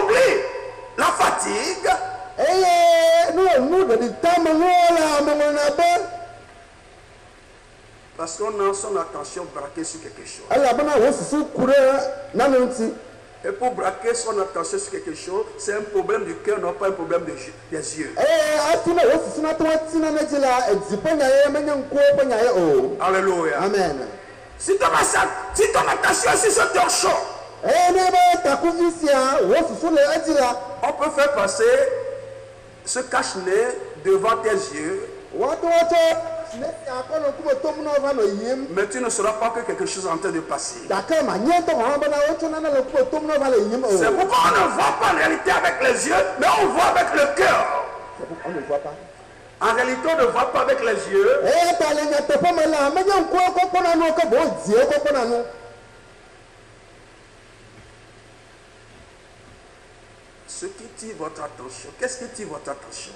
oublie la fatigue. Parce qu'on a son attention braquée sur quelque chose. Et pour braquer son attention sur quelque chose, c'est un problème du cœur, non pas un problème des yeux. Alléluia. Amen. Si ton attention est sur ce torchon, on peut faire passer ce cache-nez devant tes yeux. Mais tu ne sauras pas que quelque chose est en train de passer. C'est pourquoi on ne voit pas en réalité avec les yeux, mais on voit avec le cœur. On ne voit pas. En réalité, on ne voit pas avec les yeux. Ce qui tire votre attention, qu'est-ce qui tire votre attention?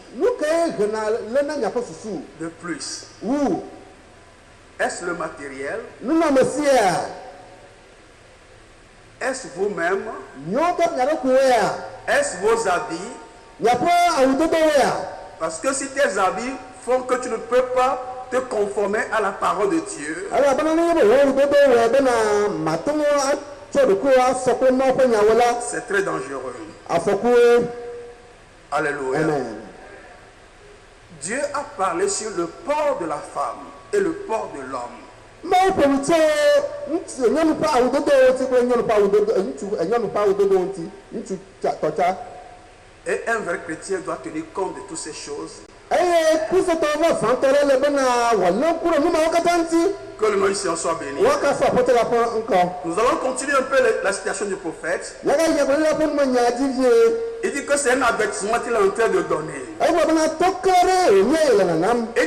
De plus. Est-ce le matériel? Est-ce vous-même? Est-ce vos habits? Parce que si tes habits font que tu ne peux pas te conformer à la parole de Dieu, c'est très dangereux. Alléluia. Amen. Dieu a parlé sur le port de la femme et le port de l'homme. Et un vrai chrétien doit tenir compte de toutes ces choses. Que le nom du Seigneur soit béni. Nous allons continuer un peu la citation du prophète. Il dit que c'est un avertissement qu'il est en train de donner. Il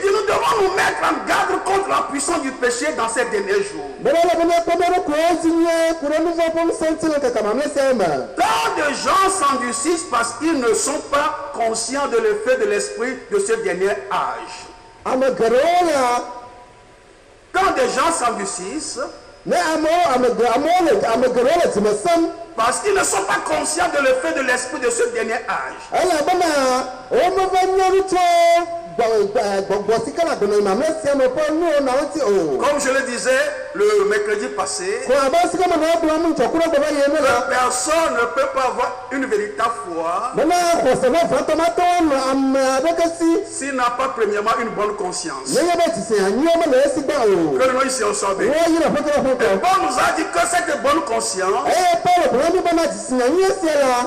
dit nous devons nous mettre en garde contre la puissance du péché dans ces derniers jours. Tant de gens s'endurcissent parce qu'ils ne sont pas conscients de l'effet de l'esprit de ce dernier âge. Quand des gens s'endurcissent, parce qu'ils ne sont pas conscients de l'effet de l'esprit de ce dernier âge. Comme je le disais le mercredi passé, personne ne peut pas avoir une véritable foi s'il n'a pas premièrement une bonne conscience. Que le nom ici en soit béni. Et Paul nous a dit que cette bonne conscience,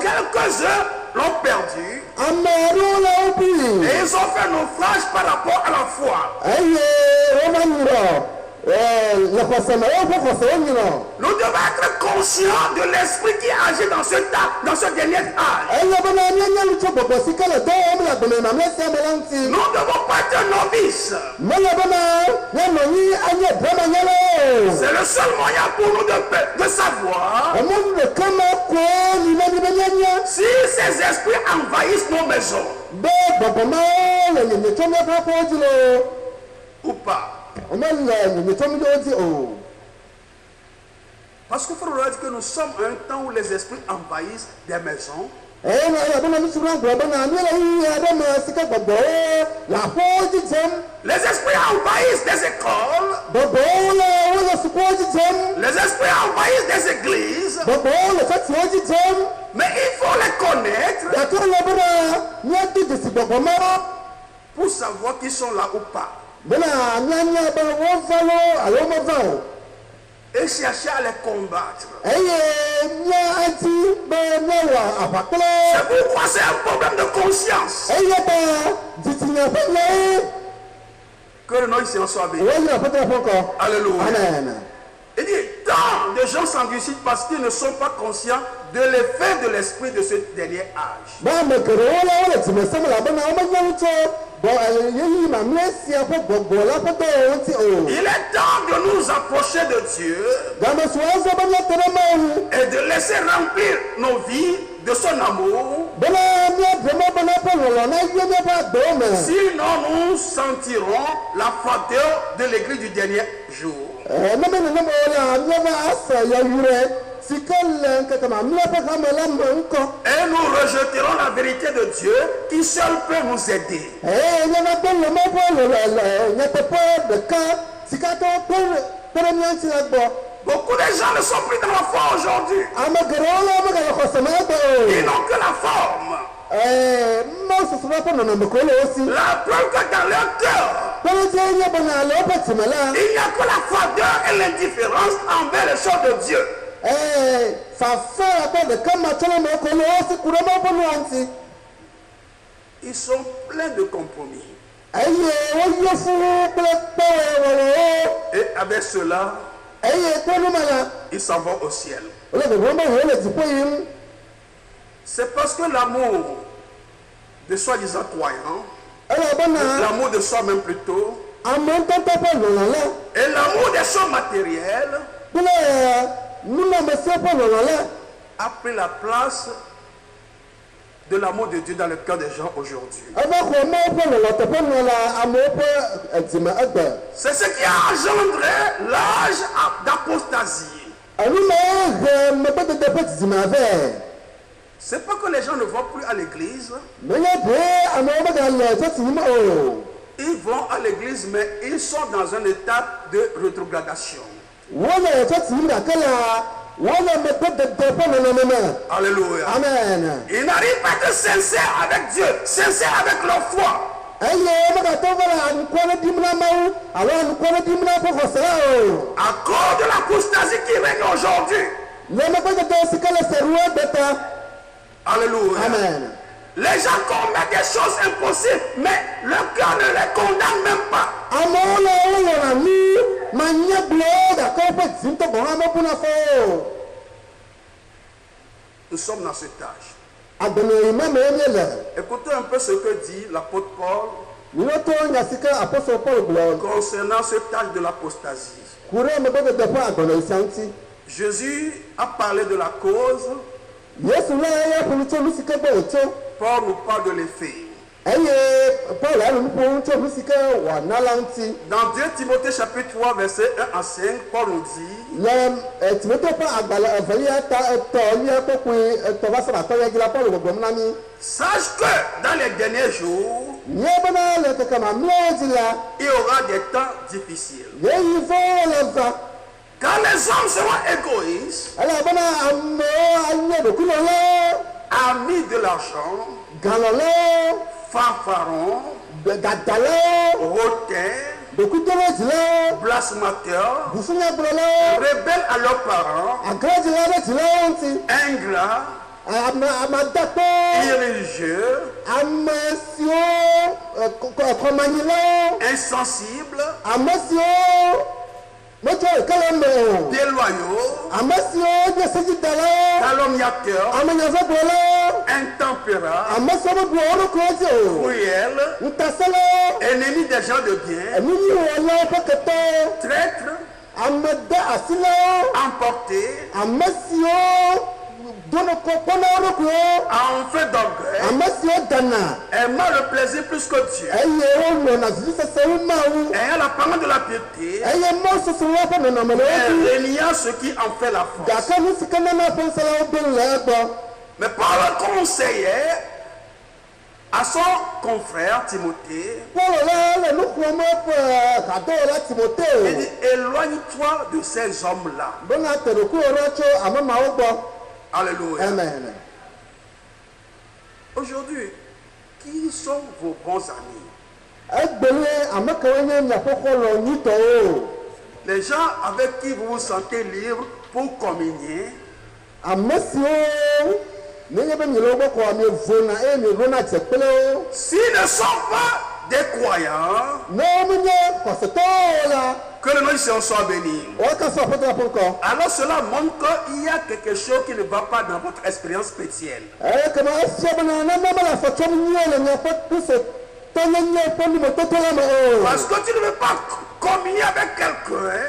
quelques-uns l'ont perdu. Et ils ont fait naufrage par rapport à la foi. Nous devons être conscients de l'esprit qui agit dans ce dernier âge. Nous ne devons pas être novices. C'est le seul moyen pour nous de savoir si ces esprits envahissent nos maisons ou pas. Parce qu'il faut regarder que nous sommes à un temps où les esprits envahissent des maisons. Les esprits envahissent des écoles. Les esprits envahissent des églises. Mais il faut les connaître pour savoir qu'ils sont là ou pas. Et chercher à les combattre. C'est pourquoi c'est un problème de conscience. Que le nom ici en soit béni. Alléluia. Amen. Il dit, tant de gens s'endurcissent parce qu'ils ne sont pas conscients de l'effet de l'esprit de ce dernier âge. Il est temps de nous approcher de Dieu et de laisser remplir nos vies de son amour. Sinon nous sentirons la froideur de l'église du dernier jour. Et nous rejeterons la vérité de Dieu qui seul peut nous aider. Beaucoup de gens ne sont plus dans la foi aujourd'hui. Ils n'ont que la forme. La preuve que dans leur cœur, il n'y a que la froideur et l'indifférence envers les choses de Dieu. Ils sont pleins de compromis. Et avec cela, ils s'en vont au ciel. C'est parce que l'amour de soi-disant croyants, l'amour de soi-même plutôt, et l'amour des choses matérielles a pris la place de l'amour de Dieu dans le cœur des gens aujourd'hui. C'est ce qui a engendré l'âge d'apostasie. C'est pas que les gens ne vont plus à l'église. Ils vont à l'église, mais ils sont dans un état de rétrogradation. Alléluia. Amen. Ils n'arrivent pas à être sincères avec Dieu, sincères avec leur foi. À cause de l'apostasie qui règne aujourd'hui. Alléluia. Amen. Les gens commettent des choses impossibles, mais le cœur ne les condamne même pas. Nous sommes dans cet âge. Écoutez un peu ce que dit l'apôtre Paul concernant cet âge de l'apostasie. Jésus a parlé de la cause. Paul nous parle de l'effet. Dans 2 Timothée chapitre 3 verset 1 à 5, Paul nous dit: sache que dans les derniers jours, il y aura des temps difficiles. Car les hommes seront égoïstes, amis de l'argent, fanfarons, hautains, blasphémateurs, rebelles à leurs parents, ingrats, irréligieux, insensibles, déloyaux, calomniateurs, intempérants, cruels, ennemis des gens de bien, traîtres, emportés, en fait d'orgueil, aimant le plaisir plus que Dieu, ayant la parole de la piété, et régnant ce qui en fait la force. Mais par le conseiller à son confrère Timothée, il dit, éloigne-toi de ces hommes-là. Alléluia. Amen. Aujourd'hui, qui sont vos bons amis? Les gens avec qui vous vous sentez libre pour communier. S'ils ne sont pas des croyants, que le nom du Seigneur soit béni. Alors cela montre qu'il y a quelque chose qui ne va pas dans votre expérience chrétienne. Parce que tu ne veux pas communier avec quelqu'un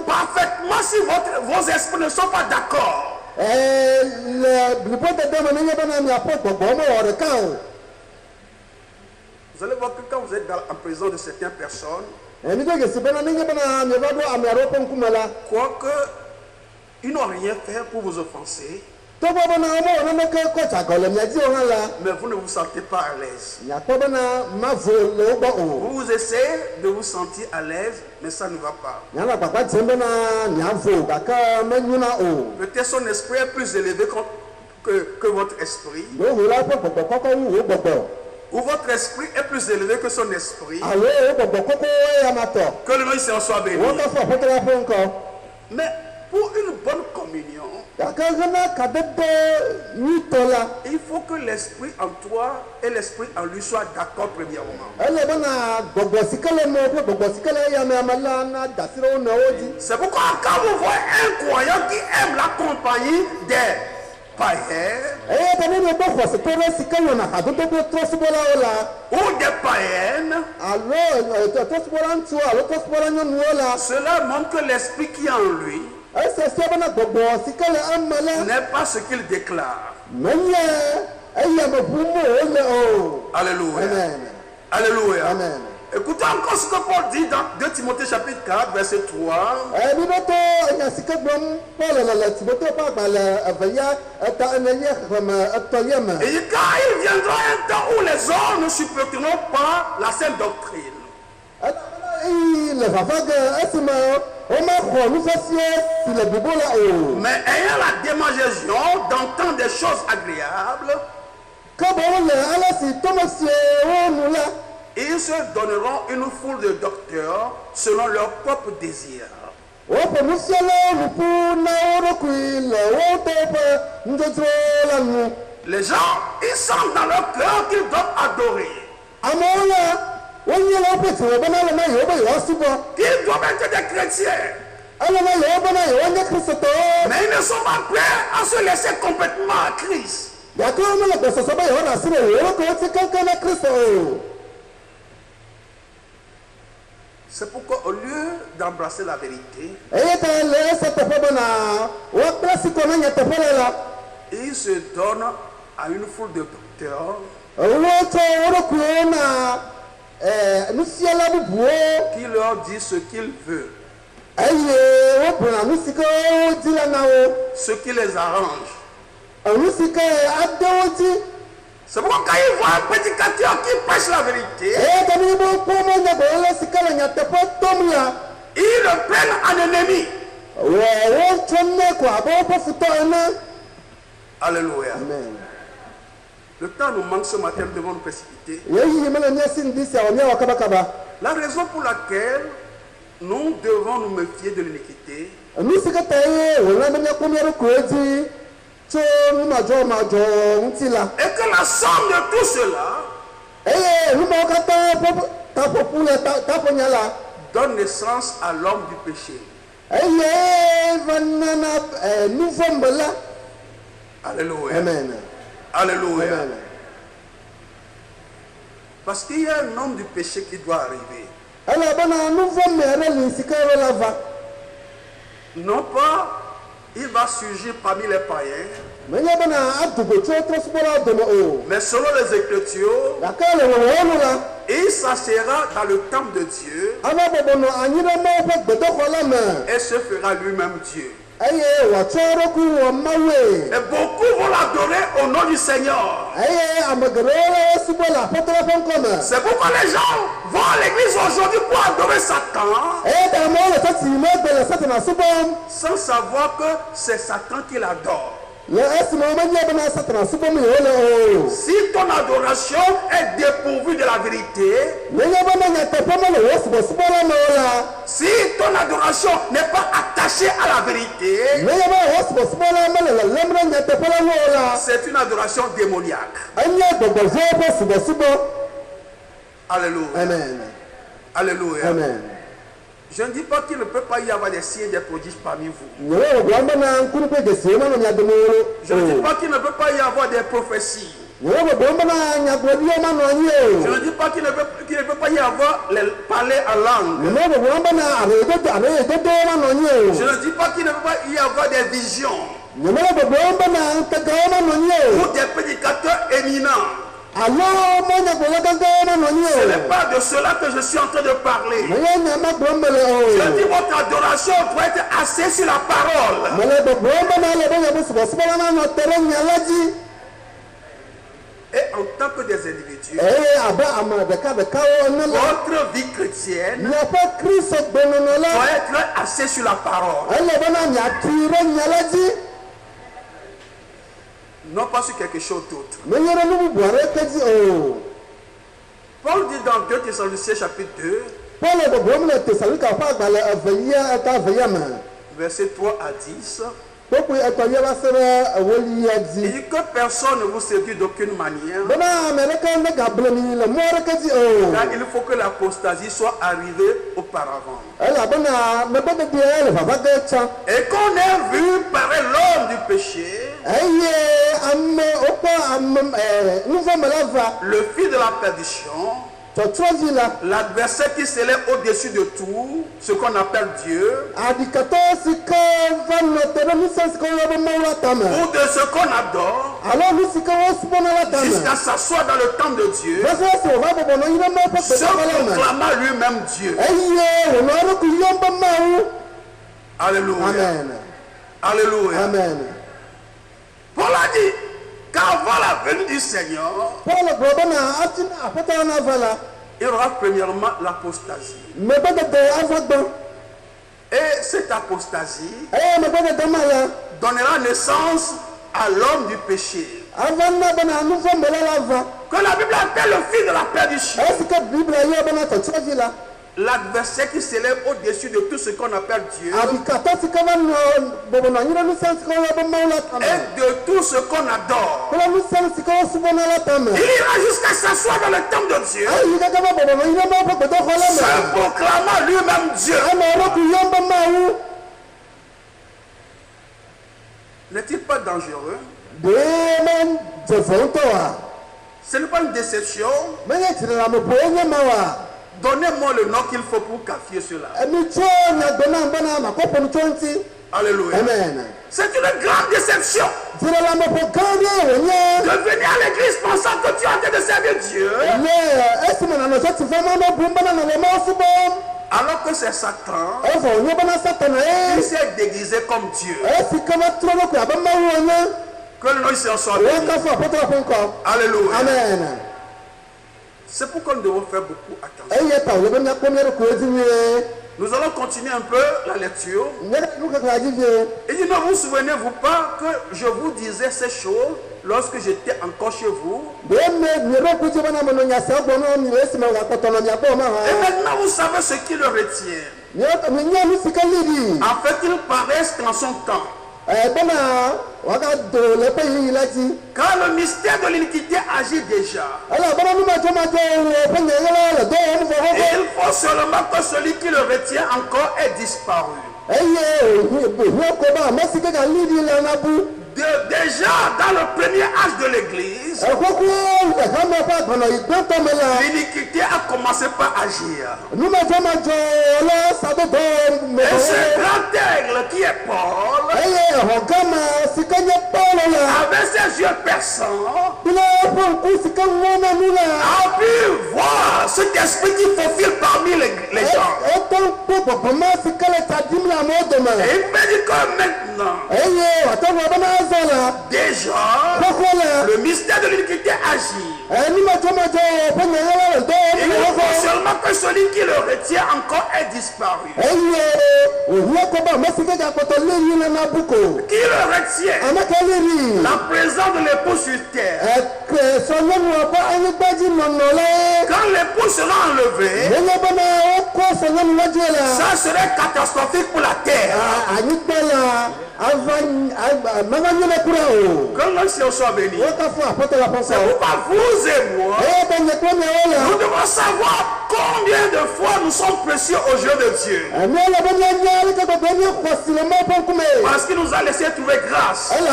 parfaitement si vos esprits ne sont pas d'accord. Vous allez voir que quand vous êtes en présence de certaines personnes, quoique ils n'ont rien fait pour vous offenser, mais vous ne vous sentez pas à l'aise. Vous essayez de vous sentir à l'aise, mais ça ne va pas. Peut-être son esprit est plus élevé que votre esprit. Ou votre esprit est plus élevé que son esprit. Que le nom du Seigneur soit béni. Mais pour une bonne communion, il faut que l'esprit en toi et l'esprit en lui soient d'accord premièrement. C'est pourquoi quand vous voyez un croyant qui aime la compagnie des païens ou des païennes, cela montre que l'esprit qui est en lui n'est pas ce qu'il déclare. Alléluia. Amen. Alléluia. Amen. Écoutez encore ce que Paul dit dans 2 Timothée chapitre 4 verset 3. Et car il viendra un temps où les hommes ne supporteront pas la saine doctrine. Mais ayant la démangeaison d'entendre des choses agréables, ils se donneront une foule de docteurs selon leurs propres désirs. Les gens, ils sentent dans leur cœur qu'ils doivent adorer. Qu'ils doivent être des chrétiens. Mais ils ne sont pas prêts à se laisser complètement à Christ. C'est pourquoi au lieu d'embrasser la vérité, ils se donnent à une foule de docteurs qui leur dit ce qu'ils veulent, ce qui les arrange. C'est pourquoi quand ils voient un prédicateur qui prêche la vérité, ils le prennent en ennemi. Alléluia. Amen. Le temps nous manque ce matin, nous devons nous précipiter. La raison pour laquelle nous devons nous méfier de l'iniquité, et que la somme de tout cela donne naissance à l'homme du péché. Alléluia. Amen. Alléluia. Amen. Parce qu'il y a un homme du péché qui doit arriver. Non pas, il va surgir parmi les païens. Mais selon les Écritures, il s'assiera dans le temple de Dieu et se fera lui-même Dieu. Et beaucoup vont l'adorer au nom du Seigneur. C'est pourquoi les gens vont à l'église aujourd'hui pour adorer Satan, sans savoir que c'est Satan qui l'adore. Si ton adoration est dépourvue de la vérité, si ton adoration n'est pas attachée à la vérité, c'est une adoration démoniaque. Alléluia. Amen. Alléluia. Amen. Je ne dis pas qu'il ne peut pas y avoir des signes et des prodiges parmi vous. Je ne dis pas qu'il ne peut pas y avoir des prophéties. Je ne dis pas qu'il ne peut pas y avoir les parler en langue. Je ne dis pas qu'il ne peut pas y avoir des visions ou des prédicateurs éminents. Ce n'est pas de cela que je suis en train de parler. Je dis votre adoration doit être assise sur la parole. Et en tant que des individus, votre vie chrétienne doit être assise sur la parole. Non pas sur quelque chose d'autre. Paul dit dans 2 Thessaloniciens chapitre 2, verset 3 à 10, il dit que personne ne vous séduit d'aucune manière, car il faut que l'apostasie soit arrivée auparavant. Et qu'on ait vu paraître l'homme du péché, le fils de la perdition, l'adversaire qui s'élève au-dessus de tout, ce qu'on appelle Dieu, ou de ce qu'on adore, jusqu'à s'asseoir dans le temple de Dieu, se proclama lui-même Dieu. Alléluia. Amen. Alléluia. Amen. Paul a dit qu'avant la venue du Seigneur, il y aura premièrement l'apostasie. Et cette apostasie donnera naissance à l'homme du péché, que la Bible appelle le fils de la perdition. L'adversaire qui s'élève au-dessus de tout ce qu'on appelle Dieu et de tout ce qu'on adore. Il ira jusqu'à s'asseoir dans le temple de Dieu, se proclamant lui-même Dieu. N'est-il pas dangereux? Ce n'est pas une déception. Donnez-moi le nom qu'il faut pour qualifier cela. Alléluia. Amen. C'est une grande déception de venir à l'église pensant que tu es en train de servir Dieu, alors que c'est Satan qui s'est déguisé comme Dieu. Que le nom du Seigneur soit béni. Alléluia. Amen. C'est pourquoi nous devons faire beaucoup attention. Nous allons continuer un peu la lecture. Il dit, ne vous souvenez-vous pas que je vous disais ces choses lorsque j'étais encore chez vous? Et maintenant vous savez ce qui le retient, afin qu'il paraisse qu'en son temps, Quand le mystère de l'iniquité agit déjà, il faut seulement que celui qui le retient encore ait disparu. Déjà dans le premier âge de l'église, l'iniquité a commencé par agir. Et ce grand aigle qui est Paul, avec ses yeux perçants, a pu voir cet esprit qui faufile parmi les gens. Et il me dit que maintenant, déjà, le mystère de l'iniquité agit. Il faut seulement que celui qui le retient encore ait disparu. Qui le retient? La présence de l'époux sur terre. Quand l'époux sera enlevé, ça serait catastrophique pour la terre. Que le ciel soit béni. C'est pourquoi vous et moi, nous devons savoir combien de fois nous sommes précieux aux yeux de Dieu. Parce qu'il nous a laissé trouver grâce. Il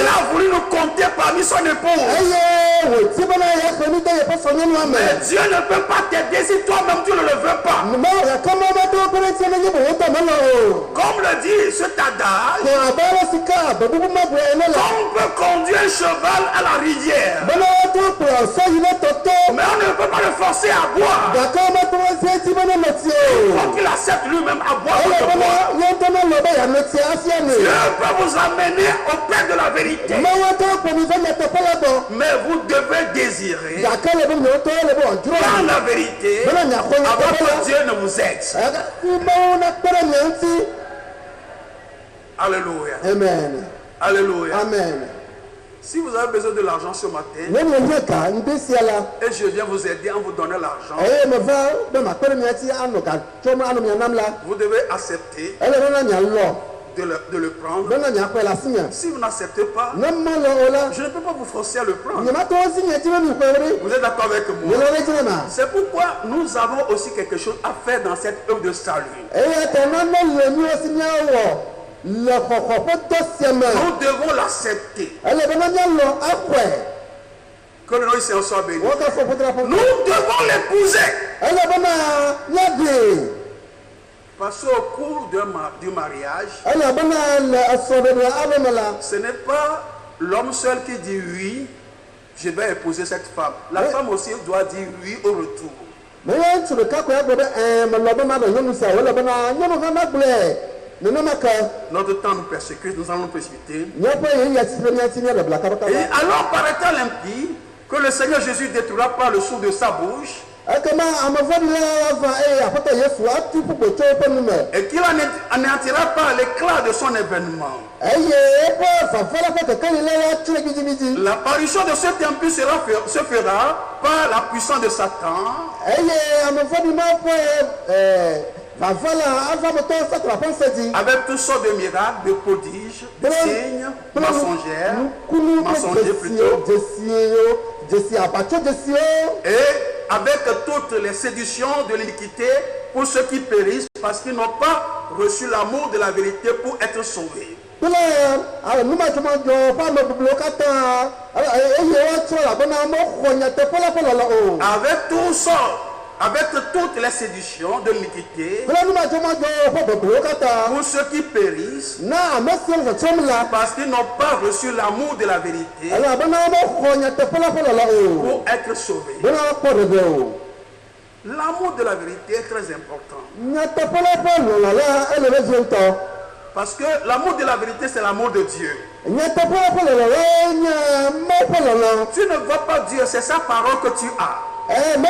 a voulu nous compter parmi son épouse. Mais Dieu ne peut pas t'aider si toi-même tu ne le veux pas. Comme le dit cet adage, comme on peut conduire un cheval à la rivière, mais on ne peut pas le forcer à boire. Il faut qu'il accepte lui-même à boire votre boire. Dieu peut vous amener auprès de la vérité, mais vous devez désirer dans la vérité avant que Dieu ne vous aide. Alléluia. Amen. Alléluia. Amen. Si vous avez besoin de l'argent ce matin, et je viens vous aider en vous donnant l'argent, vous devez accepter de le prendre. Si vous n'acceptez pas, je ne peux pas vous forcer à le prendre. Vous êtes d'accord avec moi? C'est pourquoi nous avons aussi quelque chose à faire dans cette œuvre de salut. Nous devons l'accepter. Que le nom ici soit béni. Nous devons l'épouser. Parce qu'au cours du mariage, ce n'est pas l'homme seul qui dit oui, je vais épouser cette femme. La femme aussi doit dire oui au retour. Notre temps nous persécute, nous allons nous précipiter. Et alors paraît-il impie que le Seigneur Jésus détruira par le souffle de sa bouche et qu'il anéantira par l'éclat de son événement. L'apparition de cet impie se fera par la puissance de Satan, avec toutes sortes de miracles, de prodiges, de signes, mensongers plutôt, et avec toutes les séductions de l'iniquité pour ceux qui périssent parce qu'ils n'ont pas reçu l'amour de la vérité pour être sauvés. Avec tout ça, avec toutes les séductions de l'iniquité pour ceux qui périssent parce qu'ils n'ont pas reçu l'amour de la vérité pour être sauvés. L'amour de la vérité est très important. Parce que l'amour de la vérité, c'est l'amour de Dieu. Tu ne vois pas Dieu, c'est sa parole que tu as. Il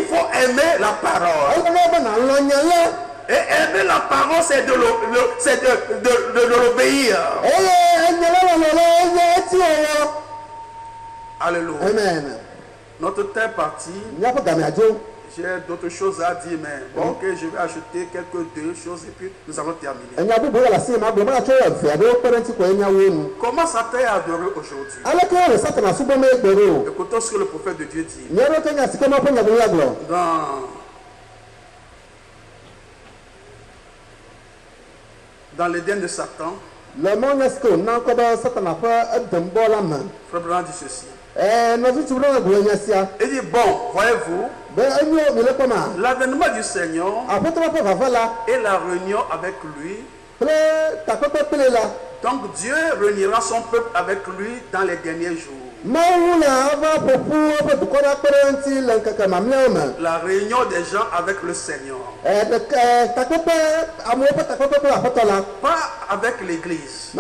faut aimer la parole. Et aimer la parole, c'est de l'obéir. Alléluia. Amen. Notre temps est parti. J'ai d'autres choses à dire, mais bon, ok, je vais ajouter deux choses et puis nous allons terminer. Comment Satan est adoré aujourd'hui? Écoutons ce que le prophète de Dieu dit. Dans l'Éden de Satan, Frère Branham dit ceci. Il dit, bon, voyez-vous, l'avènement du Seigneur et la réunion avec lui. Donc Dieu réunira son peuple avec lui dans les derniers jours. La réunion des gens avec le Seigneur. Pas avec l'église.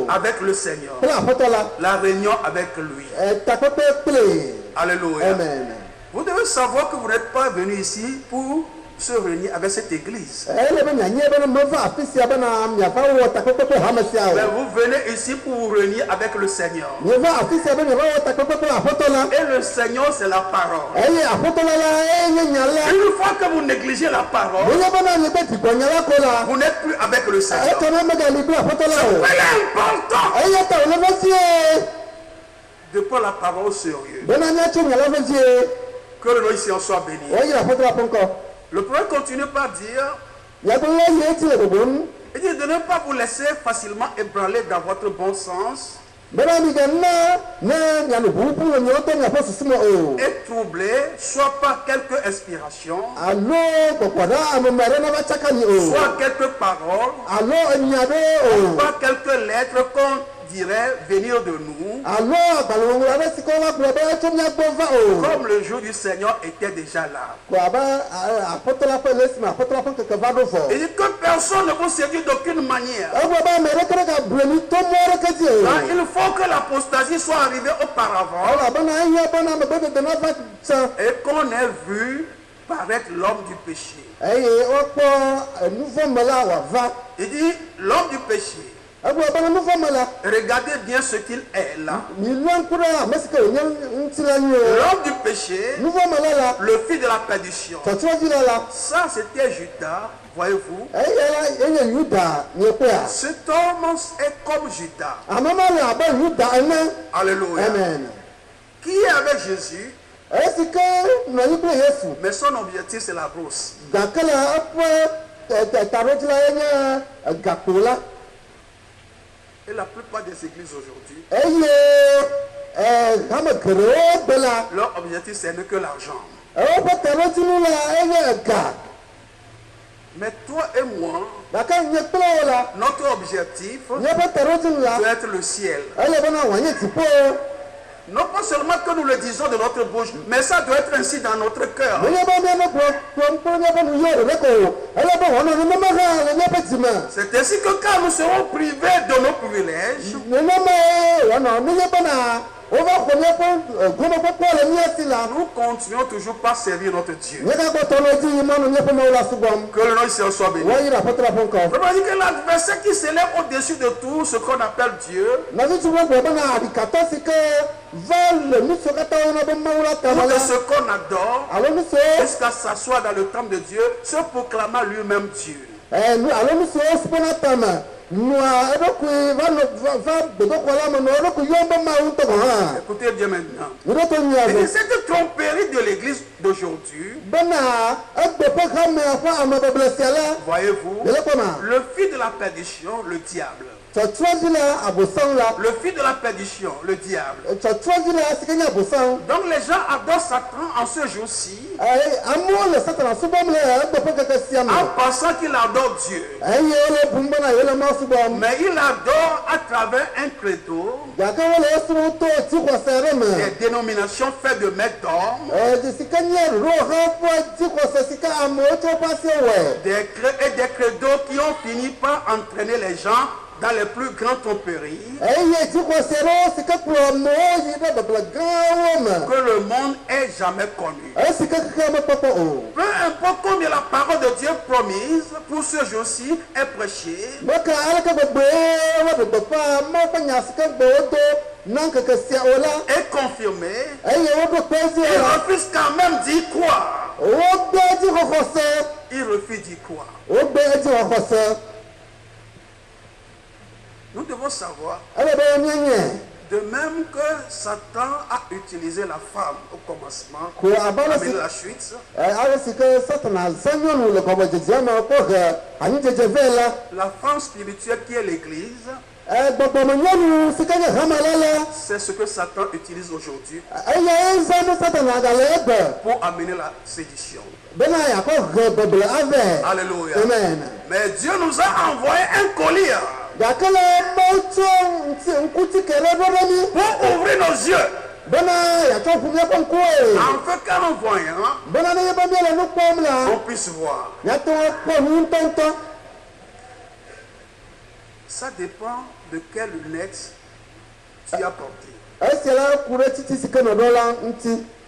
Avec le Seigneur. La réunion avec lui. Alléluia. Amen. Vous devez savoir que vous n'êtes pas venu ici pour se réunir avec cette église. Mais vous venez ici pour vous réunir avec le Seigneur. Et le Seigneur, c'est la parole. Une fois que vous négligez la parole, vous n'êtes plus avec le Seigneur. C'est important de prendre la parole au sérieux. Que le nom ici en soit béni. Le prophète continue par dire, il dit de ne pas vous laisser facilement ébranler dans votre bon sens et troublé, soit par quelque inspiration, soit quelques paroles, soit quelques lettres qu'on dirait venir de nous, comme le jour du Seigneur était déjà là. Il dit que personne ne vous séduit d'aucune manière. Il faut que l'apostasie soit arrivée auparavant et qu'on ait vu paraître l'homme du péché. Il dit l'homme du péché. Regardez bien ce qu'il est là. L'homme du péché, le fils de la perdition. Ça, c'était Judas, voyez-vous. Cet homme est comme Judas. Alléluia. Amen. Qui est avec Jésus? Mais son objectif, c'est la brousse. Et la plupart des églises aujourd'hui, leur objectif, c'est que l'argent. Mais toi et moi, notre objectif doit être le ciel. Non pas seulement que nous le disons de notre bouche, mais ça doit être ainsi dans notre cœur. C'est ainsi que quand nous serons privés de nos privilèges, nous continuons toujours pas servir notre Dieu. Que le nom ici soit béni. On dit que l'adversaire qui s'élève au-dessus de tout ce qu'on appelle Dieu, ou de ce qu'on adore, jusqu'à s'asseoir dans le temple de Dieu, se proclamant lui-même Dieu. Écoutez bien maintenant. Et cette tromperie de l'église d'aujourd'hui, voyez-vous, le fils de la perdition, le diable. Le fils de la perdition, le diable. Donc les gens adorent Satan en ce jour-ci, en pensant qu'il adore Dieu. Mais il adore à travers un credo, des dénominations faites de maîtres d'hommes, et des credos qui ont fini par entraîner les gens dans les plus grandes tromperies que le monde ait jamais connu. Peu importe combien la parole de Dieu promise pour ce jour-ci est prêchée, est confirmé, il refuse quand même d'y croire. Il refuse d'y croire. Nous devons savoir, de même que Satan a utilisé la femme au commencement, avec la chute, la femme spirituelle qui est l'Église, c'est ce que Satan utilise aujourd'hui pour amener la sédition. Alléluia. Mais Dieu nous a envoyé un collier pour ouvrir nos yeux. En fait, quand on voit, on puisse voir. Ça dépend de quelles lunettes tu as porté.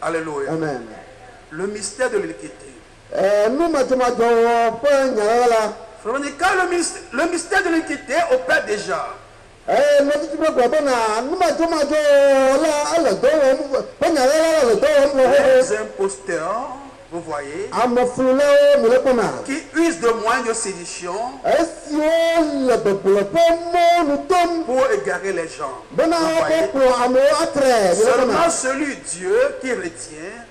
Alléluia. Amen. Le mystère de l'iniquité. Quand le mystère de l'iniquité opère déjà. Les imposteurs, vous voyez, qui usent de moyens de sédition pour égarer les gens. Seulement celui Dieu qui retient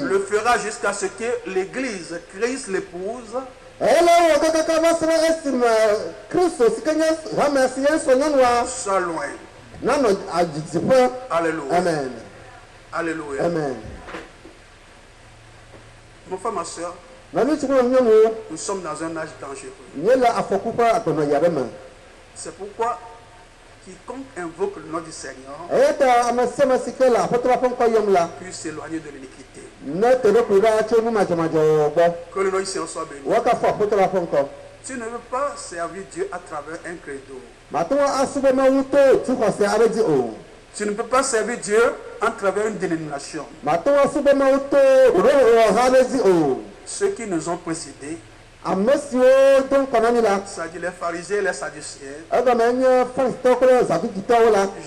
le fera jusqu'à ce que l'Église, Christ l'épouse, soit loin. Alléluia. Amen. Alléluia. Amen. Mon frère, ma soeur, nous sommes dans un âge dangereux. C'est pourquoi quiconque invoque le nom du Seigneur puisse s'éloigner de l'iniquité. Que le nom du Seigneur soit béni. Tu ne veux pas servir Dieu à travers un credo. Tu ne peux pas servir Dieu à travers une dénomination. Ceux qui nous ont précédés, c'est-à-dire les pharisiens et les sadducéens,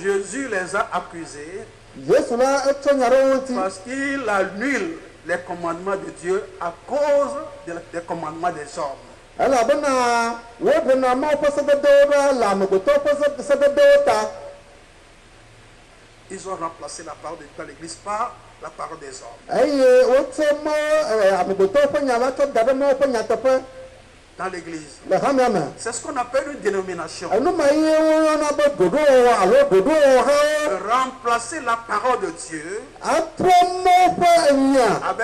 Jésus les a accusés parce qu'il annule les commandements de Dieu à cause des commandements des hommes. Ils ont remplacé la parole de Dieu dans l'Église par la parole des hommes. Dans l'Église. C'est ce qu'on appelle une dénomination. Remplacer la parole de Dieu avec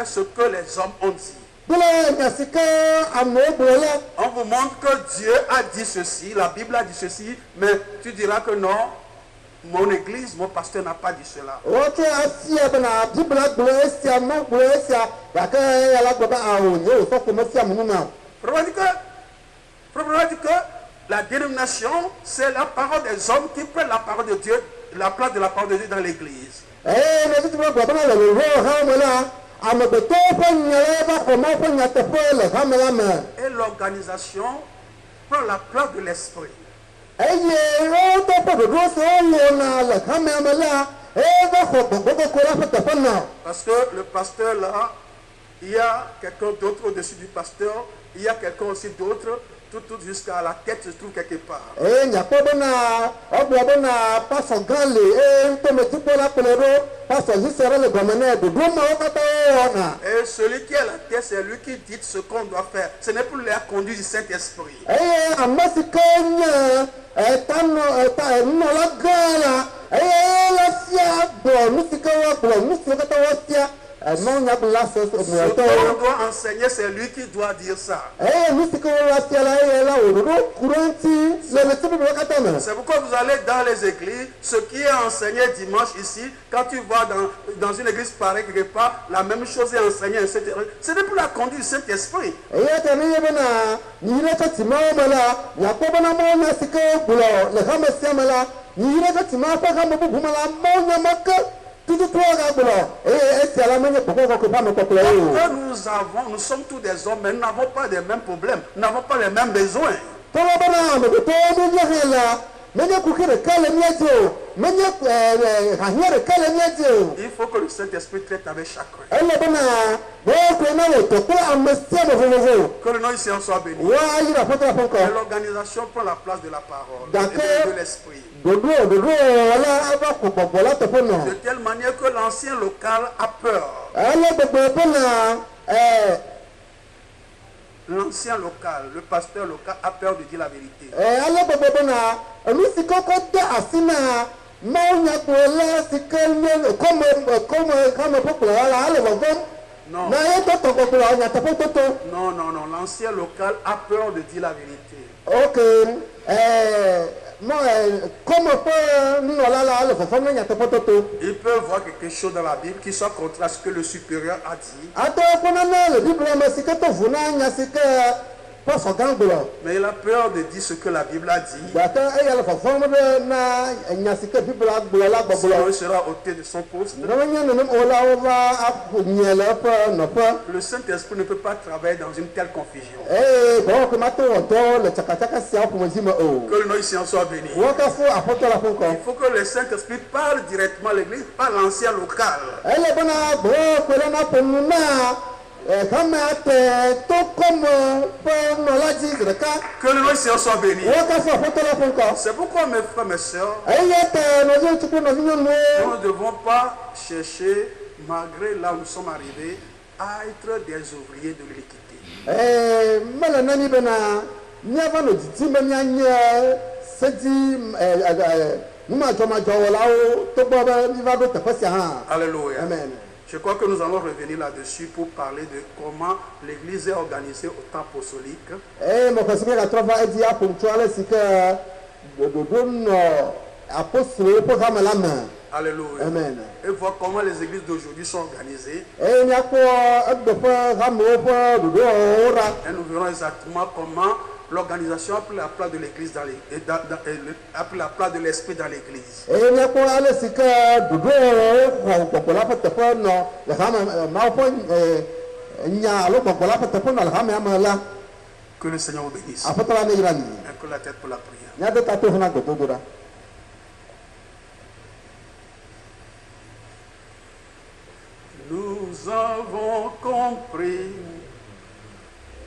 ce que les hommes ont dit. On vous montre que Dieu a dit ceci, la Bible a dit ceci, mais tu diras que non. Mon église, mon pasteur n'a pas dit cela. Probablement dit que la dénomination, c'est la parole des hommes qui prennent la parole de Dieu, la place de la parole de Dieu dans l'église. Et l'organisation prend la place de l'esprit. Parce que le pasteur là, il y a quelqu'un d'autre au-dessus du pasteur, il y a quelqu'un aussi d'autre, tout jusqu'à la tête se trouve quelque part. Et celui qui est à la tête, c'est lui qui dit ce qu'on doit faire. Ce n'est plus la conduite du Saint-Esprit. Ce qu'on doit enseigner, c'est lui qui doit dire ça. C'est pourquoi vous allez dans les églises, ce qui est enseigné dimanche ici, quand tu vas dans une église pareille quelque part, la même chose est enseignée, etc. Ce n'est plus la conduite du Saint-Esprit. Nous sommes tous des hommes, mais nous n'avons pas les mêmes problèmes, nous n'avons pas les mêmes besoins. Il faut que le Saint-Esprit traite avec chacun. Que le nom ici en soit béni. Que l'organisation prend la place de la parole et de l'esprit. De telle manière que l'ancien local a peur. L'ancien local, le pasteur local a peur de dire la vérité. Non, l'ancien local a peur de dire la vérité. Ok. Il peut voir quelque chose dans la Bible qui soit contraire à ce que le supérieur a dit. Mais il a peur de dire ce que la Bible a dit. Sinon il sera ôté de son poste. Le Saint-Esprit ne peut pas travailler dans une telle confusion. Que le nom ici en soit béni. Il faut que le Saint-Esprit parle directement à l'église, pas l'ancien local. Que le nom ici en soit béni. C'est pourquoi mes frères, mes sœurs, nous ne devons pas chercher, malgré là où nous sommes arrivés, à être des ouvriers de l'équité. Alléluia. Amen. Je crois que nous allons revenir là-dessus pour parler de comment l'église est organisée au temps apostolique. Alléluia. Amen. Et voir comment les églises d'aujourd'hui sont organisées. Et nous verrons exactement comment l'organisation a pris la place de l'église a pris la place de l'esprit dans l'église. Que le Seigneur vous bénisse. Un peu la tête pour la prière. Nous avons compris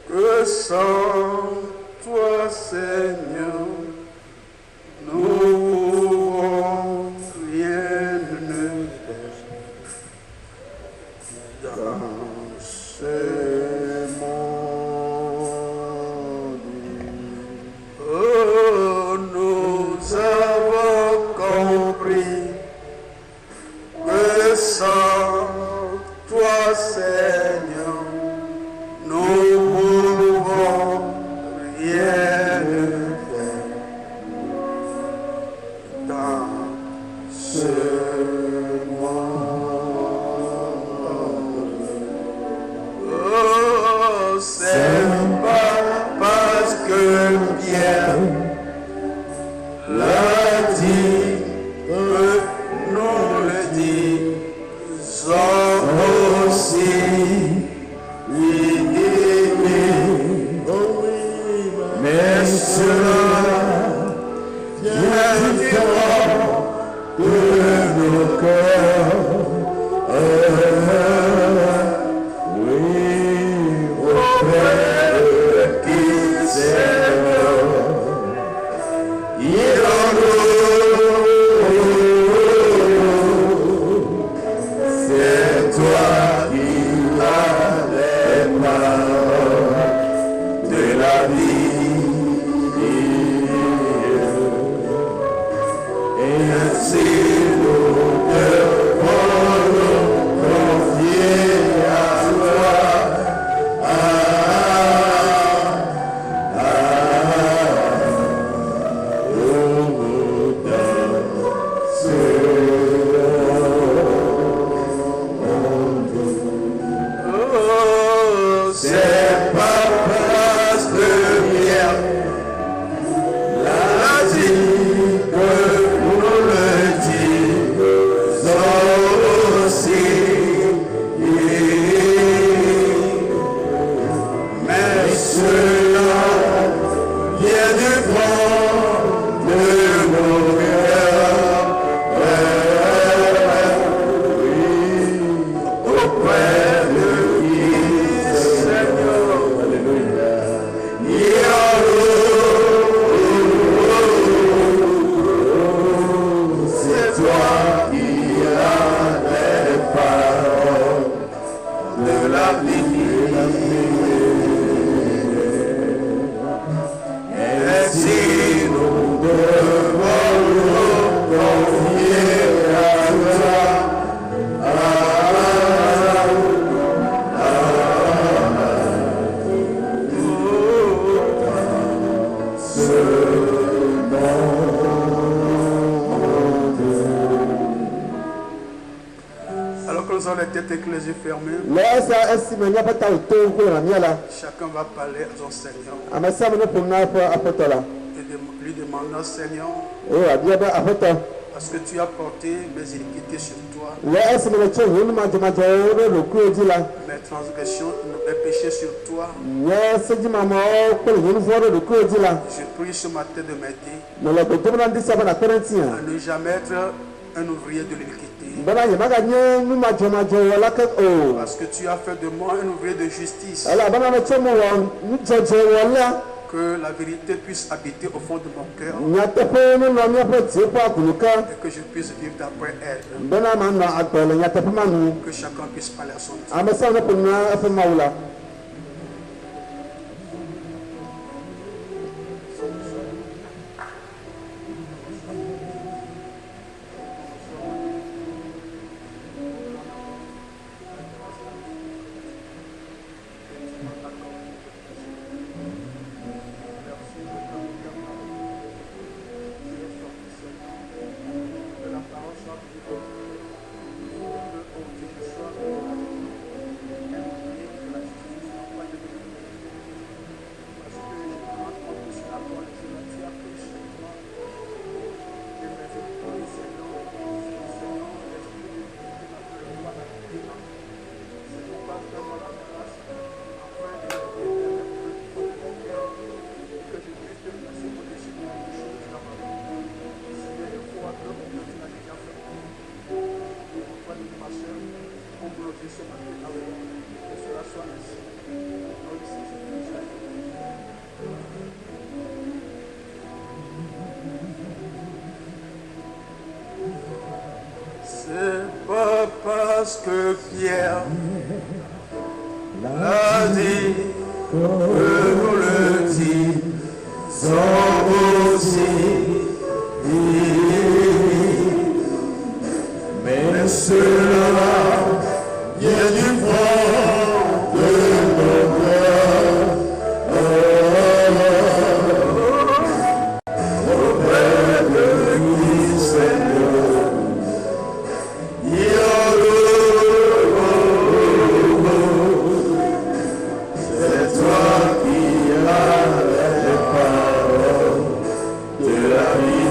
que sans toi, Seigneur, nous rien ne faire dans ce monde. Oh, nous avons compris que sans toi, Seigneur, nous pouvons rien faire dans ce monde. Oh, c'est pas parce que Pierre l'a dit que nous le disons aussi. Mais cela viendra de nos cœurs. Oui, auprès de qui Seigneur, il en nous, c'est toi qui as les paroles de la vie. Et ainsi nous devons nous confier à toi. C'est pas parce que Pierre l'a dit que nous le disons aussi. Mais cela vient de avec les yeux fermés. Chacun va parler à son Seigneur. Et lui demandant, Seigneur, parce que tu as porté mes iniquités sur toi, mes transgressions, mes péchés sur toi. Je prie ce matin de m'aider à ne jamais être un ouvrier de l'iniquité. Parce que tu as fait de moi un ouvrier de justice. Que la vérité puisse habiter au fond de mon cœur. Et que je puisse vivre d'après elle. Que chacun puisse parler à son Dieu. C'est pas parce que Pierre l'a dit que nous le disons aussi, mais cela vient du fond de nos cœurs. Auprès de qui, Seigneur, c'est toi qui as les paroles de la vie.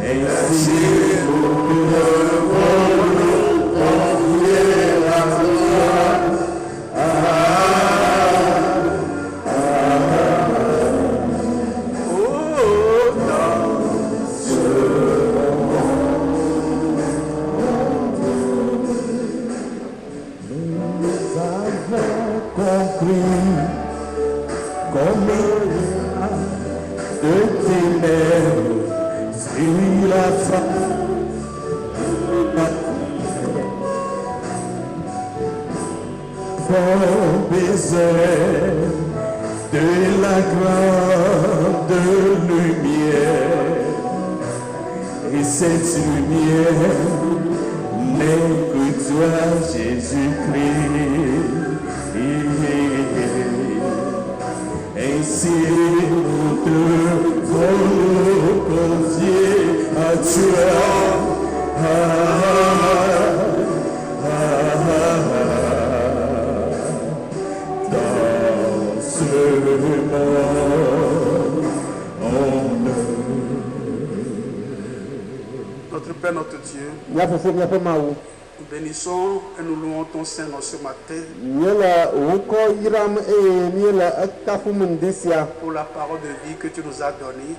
Ainsi nous devons nous confier à toi. De la grande lumière, et cette lumière n'est que toi, Jésus-Christ. Ainsi nous devons nous confier à toi. Notre Père, notre Dieu, nous bénissons et nous louons ton Saint-Nom ce matin pour la parole de vie que tu nous as donnée.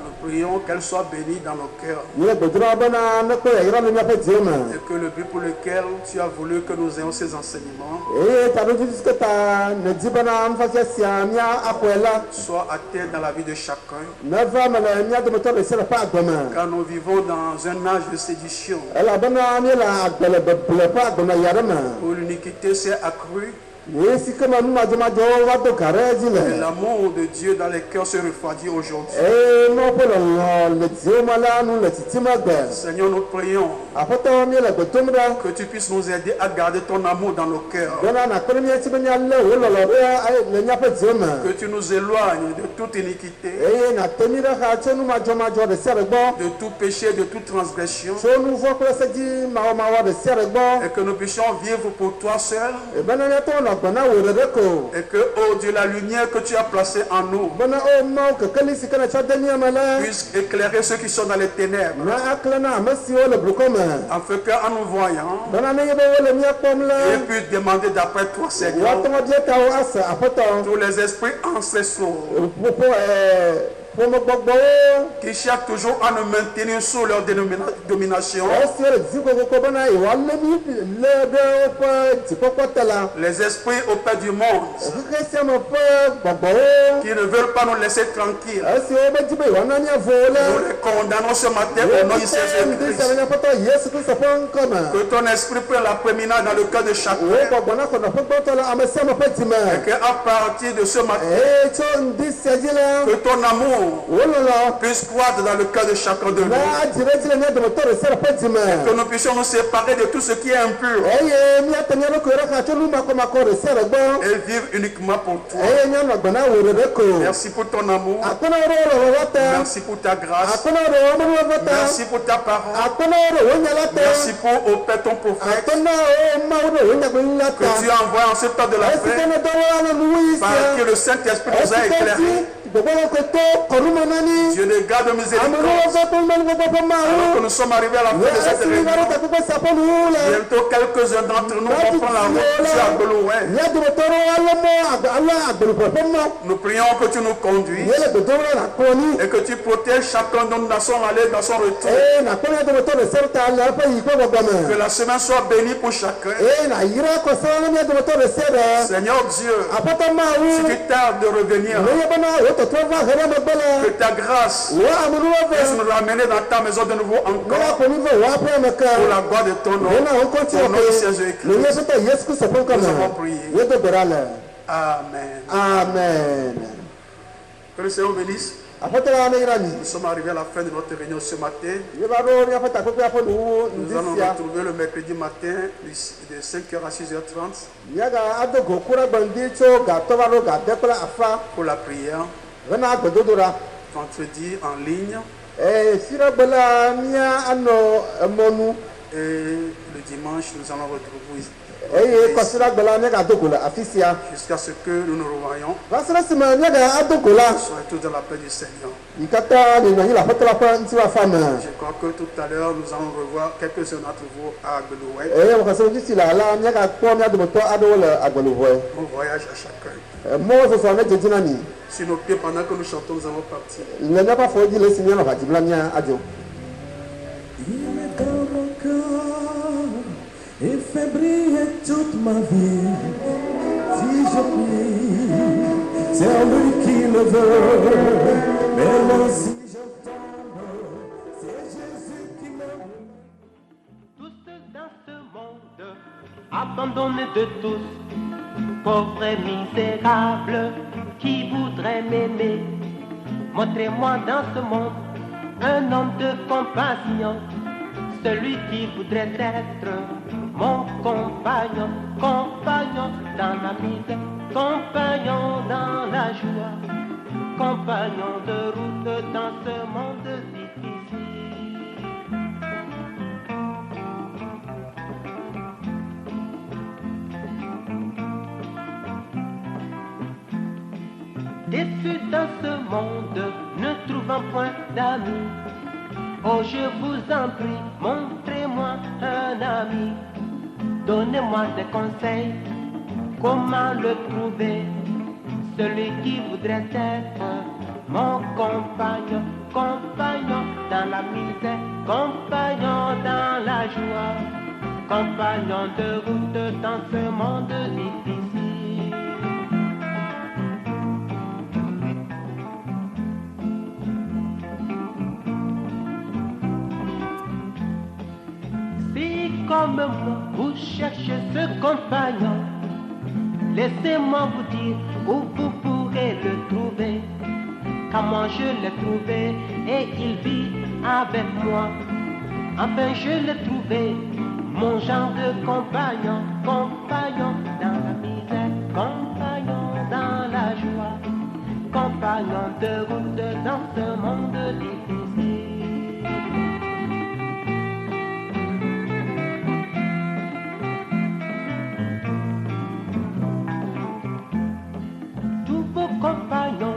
Nous prions qu'elle soit bénie dans nos cœurs et que le but pour lequel tu as voulu que nous ayons ces enseignements soit atteint dans la vie de chacun. Car nous vivons dans un âge de sédition où l'iniquité s'est accrue Et l'amour de Dieu dans les cœurs se refroidit aujourd'hui. Seigneur, nous prions que tu puisses nous aider à garder ton amour dans nos cœurs. Que tu nous éloignes de toute iniquité, de tout péché, de toute transgression, et que nous puissions vivre pour toi seul, et que, oh Dieu, la lumière que tu as placée en nous puisse éclairer ceux qui sont dans les ténèbres, afin qu'en nous voyant, ils puissent demander d'après toi, Seigneur, tous les esprits ancestraux qui cherchent toujours à nous maintenir sous leur domination, les esprits au Père du monde qui ne veulent pas nous laisser tranquilles, nous les condamnons ce matin au nom de Jésus-Christ. Que ton esprit prenne la prééminence dans le cœur de chacun, et qu'à partir de ce matin, que ton amour puisse croître dans le cœur de chacun de nous, et que nous puissions nous séparer de tout ce qui est impur et vivre uniquement pour toi. Merci pour ton amour, merci pour ta grâce, merci pour ta parole, merci pour, au Père, ton prophète que tu as envoyé en ce temps de la paix, par que le Saint-Esprit nous a éclairés. Dieu de garde miséricorde, alors que nous sommes arrivés à la fin de cette réunion. Bientôt quelques-uns d'entre nous vont prendre la route sur Agbelouin. Nous prions que tu nous conduises et que tu protèges chacun de nous dans son aller, dans son retour. Que la semaine soit bénie pour chacun. Seigneur Dieu, si tu tardes de revenir, que ta grâce puisse nous ramener dans ta maison de nouveau encore, pour la gloire de ton nom, pour le nom de Jésus-Christ. Nous avons prié. Amen. Amen. Que le Seigneur bénisse. Nous sommes arrivés à la fin de notre réunion ce matin. Nous allons retrouver le mercredi matin de 5h à 6h30 pour la prière. Vendredi en ligne. Et le dimanche, nous allons retrouver jusqu'à ce que nous nous revoyons. Soyez tous dans la paix du Seigneur. Je crois que tout à l'heure, nous allons revoir quelques-uns d'entre vous à Agbelouin. Bon voyage à chacun. Sur nos pieds, pendant que nous chantons, nous allons partir. Il est dans mon cœur et fait briller toute ma vie. Si je prie, c'est lui qui le veut. Mais moi, si je tombe, c'est Jésus qui m'aime. Tous dans ce monde, abandonnés de tous, pauvres et misérables, qui voudraient m'aimer. Montrez-moi dans ce monde un homme de compassion, celui qui voudrait être mon compagnon, compagnon dans la misère, compagnon dans la joie, compagnon de route dans ce monde difficile. Déçu dans ce monde, ne trouvant point d'amis, oh je vous en prie, montrez-moi un ami. Donnez-moi des conseils, comment le trouver, celui qui voudrait être mon compagnon, compagnon dans la misère, compagnon dans la joie, compagnon de route dans ce monde difficile. Comme moi, vous cherchez ce compagnon, Laissez-moi vous dire où vous pourrez le trouver. Car moi je l'ai trouvé et il vit avec moi. Enfin je l'ai trouvé, mon genre de compagnon, compagnon dans la misère, compagnon dans la joie, compagnon de route dans ce monde difficile. Tous vos compagnons